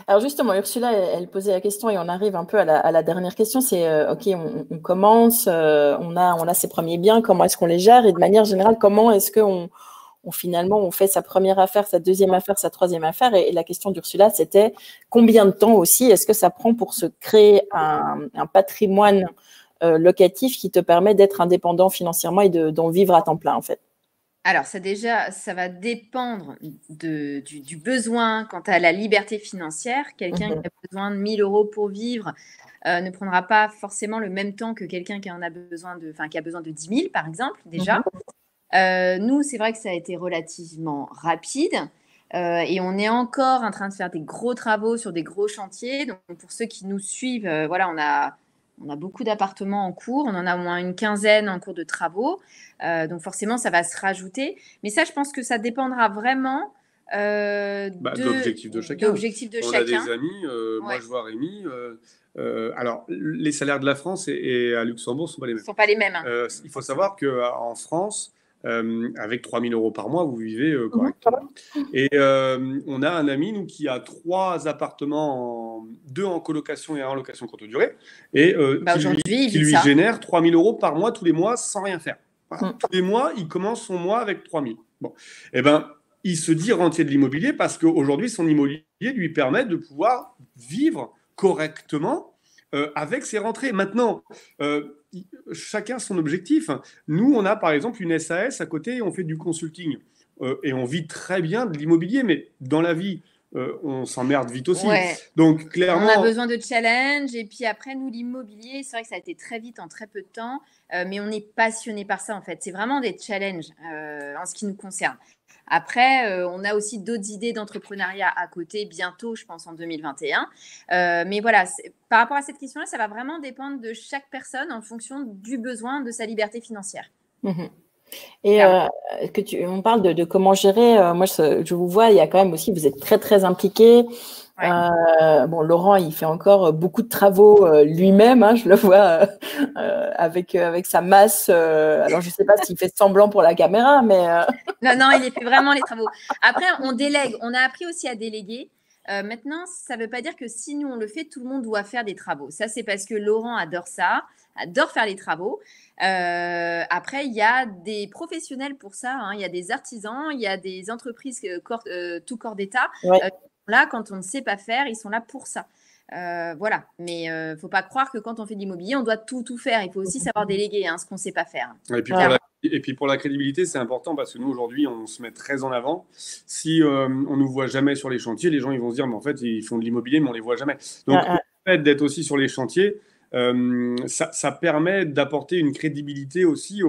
Alors justement, Ursula, elle posait la question et on arrive un peu à la dernière question. C'est OK, on commence, on a ses premiers biens, comment est-ce qu'on les gère et de manière générale, comment est-ce qu'on finalement on fait sa première affaire, sa deuxième affaire, sa troisième affaire et la question d'Ursula, c'était combien de temps aussi est-ce que ça prend pour se créer un patrimoine locatif qui te permet d'être indépendant financièrement et d'en vivre à temps plein en fait. Alors, ça va dépendre du besoin quant à la liberté financière. Quelqu'un qui a besoin de 1 000 euros pour vivre ne prendra pas forcément le même temps que quelqu'un qui a besoin de 10 000, par exemple, déjà. Nous, c'est vrai que ça a été relativement rapide. Et on est encore en train de faire des gros travaux sur des gros chantiers. Donc, pour ceux qui nous suivent, voilà, on a beaucoup d'appartements en cours. On en a au moins une quinzaine en cours de travaux. Donc, forcément, ça va se rajouter. Mais ça, je pense que ça dépendra vraiment de l'objectif de chacun. On a des amis. Moi, je vois Rémi. Alors, les salaires de la France et à Luxembourg ne sont pas les mêmes. Sont pas les mêmes. Hein. Il faut savoir qu'en France, avec 3 000 euros par mois, vous vivez correctement. Et on a un ami, nous, qui a 3 appartements, 2 en colocation et 1 en location courte durée, et qui lui génère 3 000 euros par mois, tous les mois, sans rien faire. Voilà. Tous les mois, il commence son mois avec 3 000. Bon. Eh ben, il se dit rentier de l'immobilier parce qu'aujourd'hui, son immobilier lui permet de pouvoir vivre correctement avec ses rentrées. Maintenant, chacun son objectif. Nous, on a par exemple une SAS à côté et on fait du consulting. Et on vit très bien de l'immobilier, mais dans la vie, on s'emmerde vite aussi. Ouais. Donc, clairement... On a besoin de challenge. Et puis après, nous, l'immobilier, c'est vrai que ça a été très vite, en très peu de temps. Mais on est passionné par ça, en fait. C'est vraiment des challenges en ce qui nous concerne. Après, on a aussi d'autres idées d'entrepreneuriat à côté, bientôt, je pense, en 2021. Mais voilà, par rapport à cette question-là, ça va vraiment dépendre de chaque personne en fonction du besoin de sa liberté financière. Et on parle de comment gérer. Moi, je vous vois, il y a quand même aussi, vous êtes très, très impliqués. Ouais. Bon, Laurent, il fait encore beaucoup de travaux lui-même, hein, je le vois avec sa masse. Alors, je ne sais pas s'il fait semblant pour la caméra, mais… Non, il fait vraiment les travaux. Après, on délègue. On a appris aussi à déléguer. Maintenant, ça ne veut pas dire que si nous, on le fait, tout le monde doit faire des travaux. Ça, c'est parce que Laurent adore ça, adore faire les travaux. Après, il y a des professionnels pour ça. Hein. Il y a des artisans, il y a des entreprises tout corps d'État. Ouais. Là, quand on ne sait pas faire, ils sont là pour ça. Voilà, mais ne faut pas croire que quand on fait de l'immobilier, on doit tout faire. Il faut aussi savoir déléguer ce qu'on ne sait pas faire. Et puis pour la crédibilité, c'est important parce que nous, aujourd'hui, on se met très en avant. Si on ne nous voit jamais sur les chantiers, les gens ils vont se dire, mais en fait, ils font de l'immobilier, mais on ne les voit jamais. Donc, le fait d'être aussi sur les chantiers, ça permet d'apporter une crédibilité aussi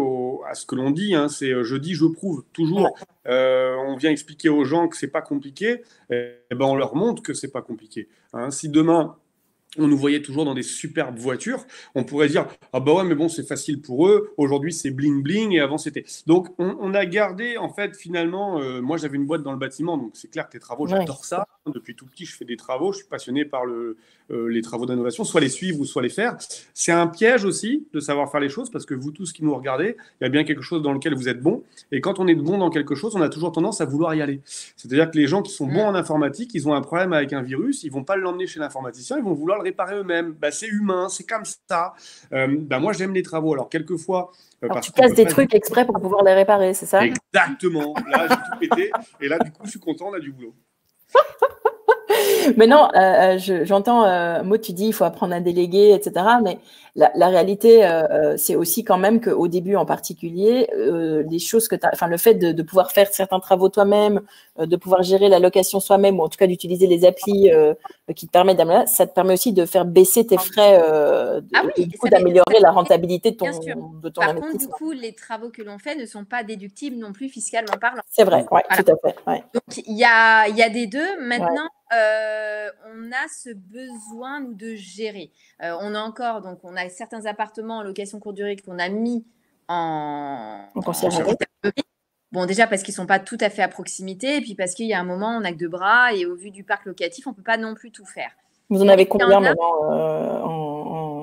à ce que l'on dit. C'est je dis, je prouve toujours. On vient expliquer aux gens que c'est pas compliqué, et ben on leur montre que c'est pas compliqué. Si demain on nous voyait toujours dans des superbes voitures, on pourrait dire ah bah ouais mais bon c'est facile pour eux. Aujourd'hui c'est bling bling et avant c'était. Donc on a gardé en fait finalement. Moi j'avais une boîte dans le bâtiment donc c'est clair que les travaux j'adore ça. Depuis tout petit je fais des travaux. Je suis passionné par les travaux d'innovation, soit les suivre ou soit les faire. C'est un piège aussi de savoir faire les choses parce que vous tous qui nous regardez, il y a bien quelque chose dans lequel vous êtes bon et quand on est bon dans quelque chose, on a toujours tendance à vouloir y aller. C'est-à-dire que les gens qui sont bons en informatique, ils ont un problème avec un virus, ils vont pas l'emmener chez l'informaticien, ils vont vouloir le réparer eux-mêmes. C'est humain, c'est comme ça. Moi, j'aime les travaux. Alors, quelquefois... Alors, tu casses des trucs exprès pour pouvoir les réparer, c'est ça? Exactement. Là, j'ai tout pété. Et là, du coup, je suis content, on a du boulot. Mais non, j'entends, Maud, tu dis il faut apprendre à déléguer, etc. Mais la réalité, c'est aussi quand même qu'au début en particulier, les choses que le fait de pouvoir faire certains travaux toi-même, de pouvoir gérer la location soi-même, ou en tout cas d'utiliser les applis qui te permettent d'amener, ça te permet aussi de faire baisser tes frais, et du coup d'améliorer la rentabilité de ton investissement. Par contre, du coup, les travaux que l'on fait ne sont pas déductibles non plus fiscalement parlant. C'est vrai, ouais, voilà. Tout à fait. Ouais. Donc, il y a des deux. Maintenant, on a ce besoin, nous, de gérer. On a certains appartements en location courte durée qu'on a mis en conciergerie. Bon, déjà parce qu'ils ne sont pas tout à fait à proximité, et puis parce qu'il y a un moment, on n'a que 2 bras, et au vu du parc locatif, on ne peut pas non plus tout faire. Vous en avez combien maintenant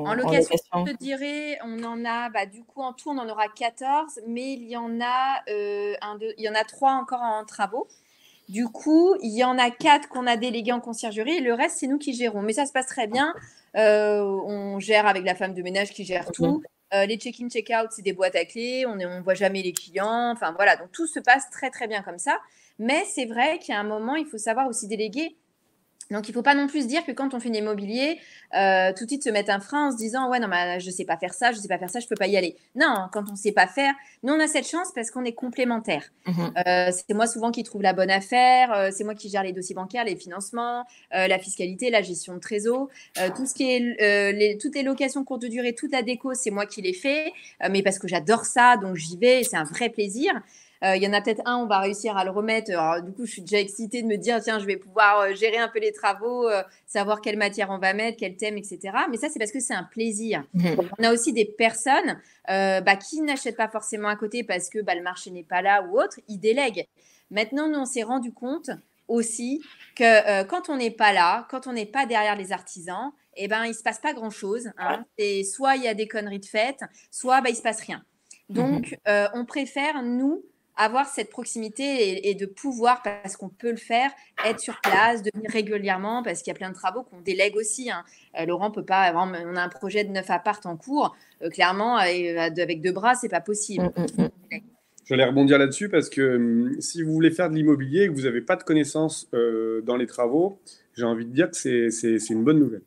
en location courte durée, on en a, du coup, en tout, on en aura 14, mais il y en a 3 encore en travaux. Du coup, il y en a 4 qu'on a délégués en conciergerie et le reste, c'est nous qui gérons. Mais ça se passe très bien. On gère avec la femme de ménage qui gère tout. Les check-in, check-out, c'est des boîtes à clés. On ne voit jamais les clients. Enfin, voilà. Donc, tout se passe très, très bien comme ça. Mais c'est vrai qu'il y a un moment, il faut savoir aussi déléguer. Donc, il ne faut pas non plus se dire que quand on fait de l'immobilier, tout de suite se mettre un frein en se disant « Ouais, non, mais je ne sais pas faire ça, je ne peux pas y aller. » Non, quand on ne sait pas faire, nous, on a cette chance parce qu'on est complémentaires. C'est moi souvent qui trouve la bonne affaire, c'est moi qui gère les dossiers bancaires, les financements, la fiscalité, la gestion de trésor. Tout ce qui est toutes les locations courte durée, toute la déco, c'est moi qui les fais, mais parce que j'adore ça, donc j'y vais, c'est un vrai plaisir. Il y en a peut-être un, on va réussir à le remettre. Alors, du coup, je suis déjà excitée de me dire, tiens, je vais pouvoir gérer un peu les travaux, savoir quelle matière on va mettre, quel thème, etc. Mais ça, c'est parce que c'est un plaisir. On a aussi des personnes qui n'achètent pas forcément à côté parce que le marché n'est pas là ou autre, ils délèguent. Maintenant, nous, on s'est rendu compte aussi que quand on n'est pas là, quand on n'est pas derrière les artisans, il ne se passe pas grand-chose. Et soit il y a des conneries de fête, soit il ne se passe rien. Donc, on préfère, nous, avoir cette proximité et de pouvoir, parce qu'on peut le faire, être sur place, de venir régulièrement, parce qu'il y a plein de travaux qu'on délègue aussi. Laurent peut pas, on a un projet de 9 apparts en cours, clairement, avec 2 bras, c'est pas possible. J'allais rebondir là-dessus parce que si vous voulez faire de l'immobilier et que vous n'avez pas de connaissances dans les travaux, j'ai envie de dire que c'est une bonne nouvelle.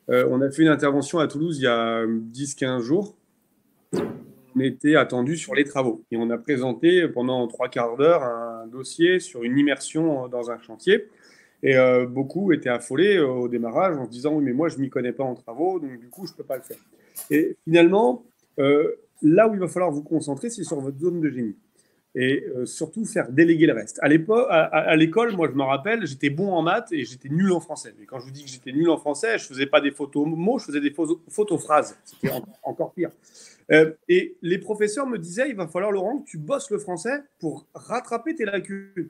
On a fait une intervention à Toulouse il y a 10-15 jours. On était attendu sur les travaux. Et on a présenté pendant 3 quarts d'heure un dossier sur une immersion dans un chantier. Et beaucoup étaient affolés au démarrage en se disant « Oui, mais moi, je ne m'y connais pas en travaux, donc du coup, je ne peux pas le faire. » Et finalement, là où il va falloir vous concentrer, c'est sur votre zone de génie. Et surtout, faire déléguer le reste. À l'école, moi, je me rappelle, j'étais bon en maths et j'étais nul en français. Mais quand je vous dis que j'étais nul en français, je ne faisais pas des photos mots, je faisais des photos phrases. C'était encore pire. Et les professeurs me disaient, il va falloir, Laurent, que tu bosses le français pour rattraper tes lacunes.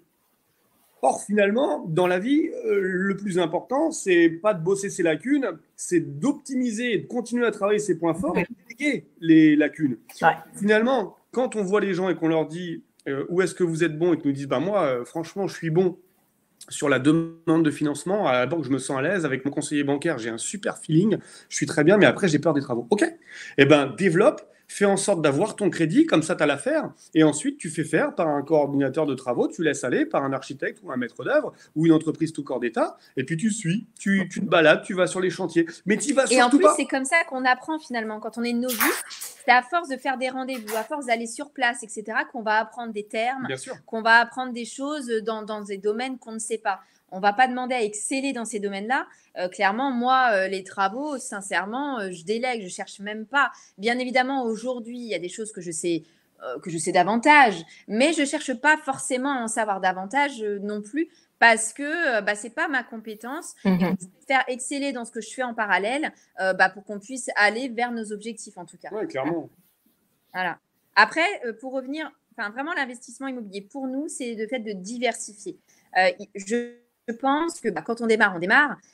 Or, finalement, dans la vie, le plus important, c'est pas de bosser ses lacunes, c'est d'optimiser et de continuer à travailler ses points forts et de déléguer les lacunes. Ouais. Finalement, quand on voit les gens et qu'on leur dit où est-ce que vous êtes bon et qu'ils nous disent, moi, franchement, je suis bon sur la demande de financement. À la banque, je me sens à l'aise. Avec mon conseiller bancaire, j'ai un super feeling. Je suis très bien, mais après, j'ai peur des travaux. OK. Eh bien, développe, fais en sorte d'avoir ton crédit, comme ça, tu as l'affaire. Et ensuite, tu fais faire par un coordinateur de travaux, tu laisses aller par un architecte ou un maître d'œuvre ou une entreprise tout corps d'État. Et puis, tu suis, tu te balades, tu vas sur les chantiers. Mais tu vas surtout pas. Et en plus, c'est comme ça qu'on apprend finalement. Quand on est novice, c'est à force de faire des rendez-vous, à force d'aller sur place, etc., qu'on va apprendre des termes, qu'on va apprendre des choses dans des domaines qu'on ne sait pas. On ne va pas demander à exceller dans ces domaines-là. Clairement, moi, les travaux, sincèrement, je délègue, je ne cherche même pas. Bien évidemment, aujourd'hui, il y a des choses que je sais davantage, mais je ne cherche pas forcément à en savoir davantage non plus parce que ce n'est pas ma compétence. Et je vais faire exceller dans ce que je fais en parallèle pour qu'on puisse aller vers nos objectifs, en tout cas. Oui, clairement. Voilà. Après, pour revenir, vraiment, l'investissement immobilier, pour nous, c'est le fait de diversifier. Je pense que quand on démarre,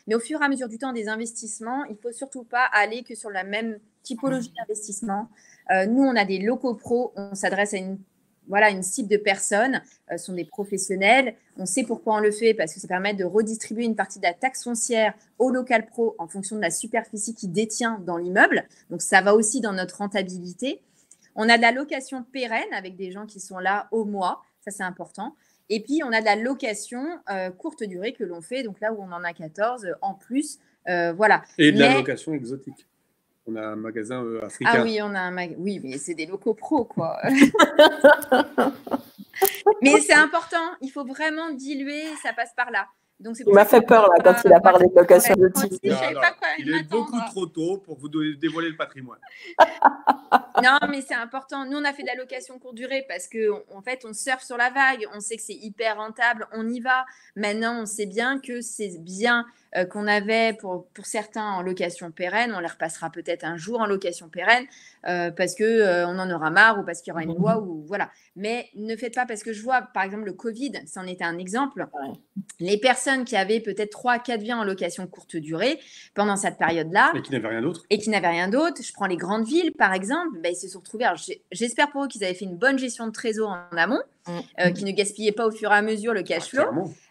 mais au fur et à mesure du temps des investissements, il ne faut surtout pas aller que sur la même typologie d'investissement. Nous, on a des locaux pros, on s'adresse à une cible de personnes, sont des professionnels. On sait pourquoi on le fait, parce que ça permet de redistribuer une partie de la taxe foncière au local pro en fonction de la superficie qu'il détient dans l'immeuble. Donc, ça va aussi dans notre rentabilité. On a de la location pérenne avec des gens qui sont là au mois. Ça, c'est important. Et puis, on a de la location courte durée que l'on fait. Donc là où on en a 14 en plus. Voilà. Et de la location exotique. On a un magasin africain. Ah oui, oui, mais c'est des locaux pros, quoi. Mais c'est important. Il faut vraiment diluer. Ça passe par là. Donc, il m'a fait peur là quand il a parlé de location de type. Il est beaucoup trop tôt pour vous dévoiler le patrimoine. Non, mais c'est important. Nous, on a fait de la location courte durée parce qu'en fait, on surfe sur la vague. On sait que c'est hyper rentable. On y va. Maintenant, on sait bien que ces biens qu'on avait pour certains en location pérenne, on les repassera peut-être un jour en location pérenne parce qu'on en aura marre ou parce qu'il y aura une loi. Ou, voilà. Mais ne faites pas, parce que je vois, par exemple, le Covid, ça en était un exemple. Ouais. Les personnes qui avaient peut-être 3-4 biens en location courte durée pendant cette période-là. Et qui n'avaient rien d'autre. Je prends les grandes villes, par exemple. Ils se sont retrouvés. Alors, j'espère pour eux qu'ils avaient fait une bonne gestion de trésor en amont, qui ne gaspillaient pas au fur et à mesure le cash flow.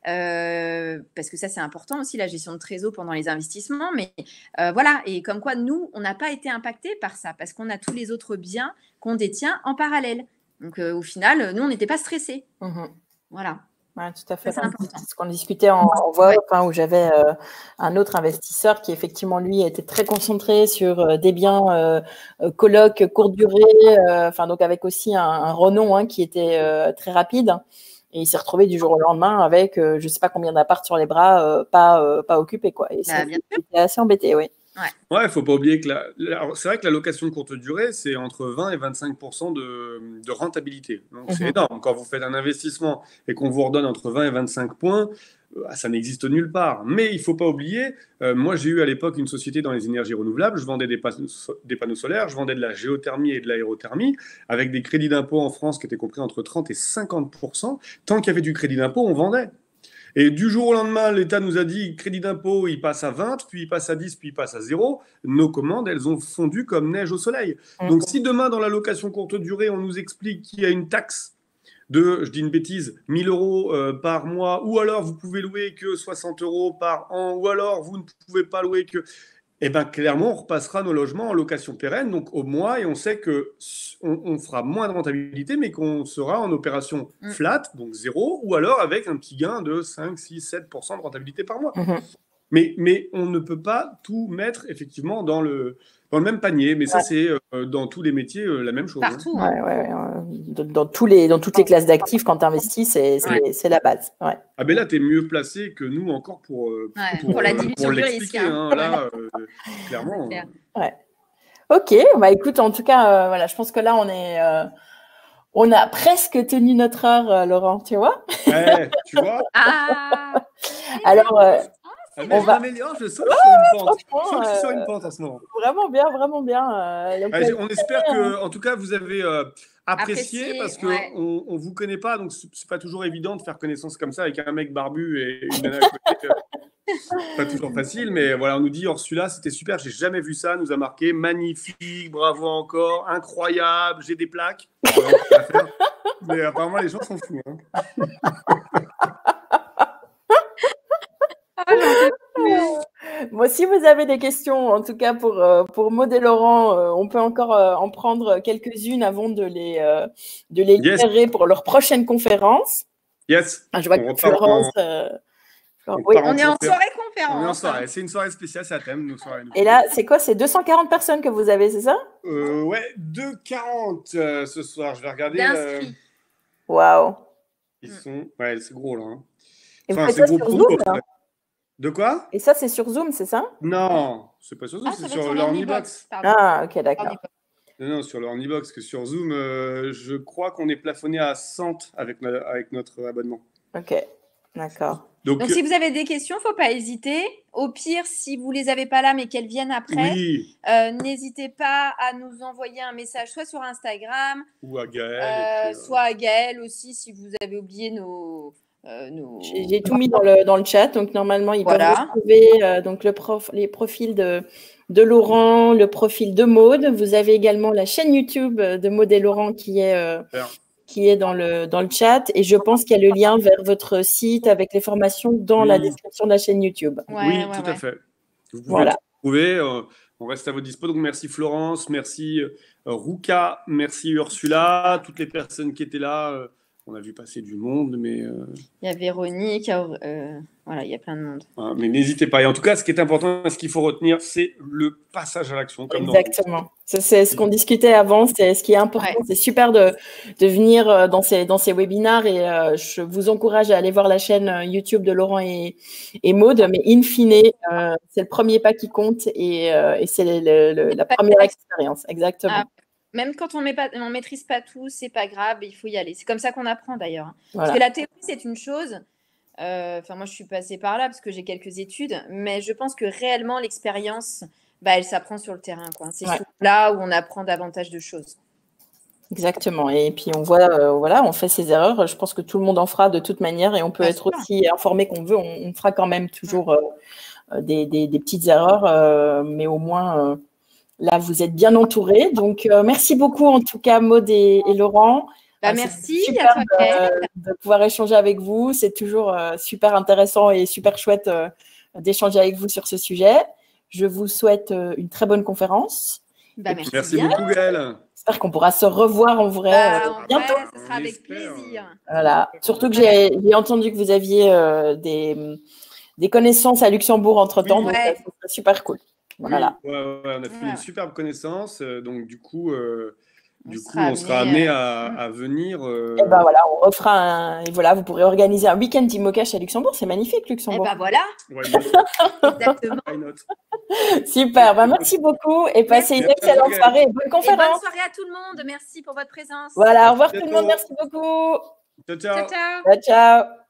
Parce que ça, c'est important aussi, la gestion de trésor pendant les investissements. Mais voilà. Et comme quoi, nous, on n'a pas été impactés par ça parce qu'on a tous les autres biens qu'on détient en parallèle. Donc, au final, nous, on n'était pas stressés. Voilà. Ouais, tout à fait. C'est ce qu'on discutait en voix off, où j'avais un autre investisseur qui, effectivement, lui, était très concentré sur des biens coloc, courte durée, donc avec aussi un renom qui était très rapide. Et il s'est retrouvé du jour au lendemain avec je ne sais pas combien d'apparts sur les bras, pas occupés, quoi. Et ça, il était assez embêté, oui. Ouais, il ne faut pas oublier que c'est vrai que la location de courte durée, c'est entre 20 et 25% de rentabilité. Donc, c'est énorme. Quand vous faites un investissement et qu'on vous redonne entre 20 et 25 points, ça n'existe nulle part. Mais il ne faut pas oublier, moi, j'ai eu à l'époque une société dans les énergies renouvelables. Je vendais des panneaux solaires, je vendais de la géothermie et de l'aérothermie, avec des crédits d'impôt en France qui étaient compris entre 30 et 50%. Tant qu'il y avait du crédit d'impôt, on vendait. Et du jour au lendemain, l'État nous a dit crédit d'impôt, il passe à 20, puis il passe à 10, puis il passe à 0. Nos commandes, elles ont fondu comme neige au soleil. Donc, si demain, dans la location courte durée, on nous explique qu'il y a une taxe de, je dis une bêtise, 1 000 euros par mois, ou alors vous pouvez louer que 60 euros par an, ou alors vous ne pouvez pas louer que... Eh bien, clairement, on repassera nos logements en location pérenne, donc au mois, et on sait qu'on fera moins de rentabilité, mais qu'on sera en opération flat, donc 0, ou alors avec un petit gain de 5, 6, 7% de rentabilité par mois. Mais on ne peut pas tout mettre, effectivement, dans le même panier. Mais ça, c'est dans tous les métiers la même chose. Partout. Dans toutes les classes d'actifs, quand tu investis, c'est la base. Ouais. Ah ben là, tu es mieux placé que nous encore pour la dilution du risque. Là, clairement. Ouais. Ok, écoute, en tout cas, je pense que là, on a presque tenu notre heure, Laurent, tu vois. Ouais, tu vois. Alors... on m'améliore, je saute sur une pente. Je suis sur une pente en ce moment. Vraiment bien, vraiment bien. On espère que, en tout cas, vous avez apprécié parce qu'on ne vous connaît pas, donc c'est pas toujours évident de faire connaissance comme ça avec un mec barbu et une nana à côté. Pas toujours facile, mais voilà, on nous dit Ursula, c'était super, j'ai jamais vu ça, nous a marqué, magnifique, bravo encore, incroyable, j'ai des plaques. Mais apparemment, les gens sont fous. Moi, si vous avez des questions, en tout cas pour Maud et Laurent, on peut encore en prendre quelques-unes avant de les libérer pour leur prochaine conférence. Yes. Je vois que Florence… On est en soirée conférence. On est en soirée. C'est une soirée spéciale, c'est à thème, nos soirées. Et là, c'est quoi? C'est 240 personnes que vous avez, c'est ça? Ouais, 240 ce soir. Je vais regarder. D'inscrits. Waouh. Ils sont… Ouais, c'est gros, là. Hein. Et enfin, c'est gros pour vous, hein. De quoi? Et ça, c'est sur Zoom, c'est ça? Non, c'est pas sur Zoom, c'est sur l'Ornibox. Ah, ok, d'accord. Non, sur l'Ornibox, que sur Zoom, je crois qu'on est plafonné à 100 avec notre abonnement. Ok, d'accord. Donc si vous avez des questions, il ne faut pas hésiter. Au pire, si vous ne les avez pas là, mais qu'elles viennent après, n'hésitez pas à nous envoyer un message, soit sur Instagram, ou à Gaël. Soit à Gaël aussi, si vous avez oublié nos… J'ai tout mis dans le chat, donc normalement, ils peuvent retrouver donc les profils de Laurent, le profil de Maud. Vous avez également la chaîne YouTube de Maud et Laurent qui est dans le chat. Et je pense qu'il y a le lien vers votre site avec les formations dans la description de la chaîne YouTube. Oui, tout à fait. Vous pouvez trouver. On reste à votre dispo. Donc, merci Florence, merci Ruka, merci Ursula, toutes les personnes qui étaient là. On a vu passer du monde, mais… Il y a Véronique, voilà, il y a plein de monde. Mais n'hésitez pas. Et en tout cas, ce qui est important, ce qu'il faut retenir, c'est le passage à l'action. Exactement. C'est ce qu'on discutait avant. C'est ce qui est important. C'est super de venir dans ces webinaires. Et je vous encourage à aller voir la chaîne YouTube de Laurent et Maud. Mais in fine, c'est le premier pas qui compte et c'est la première expérience. Exactement. Même quand on ne maîtrise pas tout, c'est pas grave, il faut y aller. C'est comme ça qu'on apprend d'ailleurs. Voilà. Parce que la théorie, c'est une chose. Moi, je suis passée par là parce que j'ai quelques études, mais je pense que réellement, l'expérience, elle s'apprend sur le terrain. C'est là où on apprend davantage de choses. Exactement. Et puis, on voit, on fait ses erreurs. Je pense que tout le monde en fera de toute manière et on peut être aussi informé qu'on veut. On fera quand même toujours des petites erreurs, mais au moins… là, vous êtes bien entourés. Donc, merci beaucoup en tout cas, Maud et Laurent. Merci super à toi, de pouvoir échanger avec vous. C'est toujours super intéressant et super chouette d'échanger avec vous sur ce sujet. Je vous souhaite une très bonne conférence. Merci beaucoup, Gaëlle. J'espère qu'on pourra se revoir en vrai bientôt. Ce sera avec plaisir. Voilà. Surtout que j'ai entendu que vous aviez des connaissances à Luxembourg entre-temps. Donc, ça serait super cool. Voilà. On a fait une superbe connaissance, donc du coup, on sera amené à venir. Et ben voilà, on refera vous pourrez organiser un week-end d'Imocache à Luxembourg, c'est magnifique Luxembourg. Et ben voilà. Exactement. Super, merci beaucoup et passez une excellente soirée et bonne conférence. Et bonne soirée à tout le monde, merci pour votre présence. Voilà, au revoir tout le monde, merci beaucoup. Ciao, ciao. Ciao, ciao.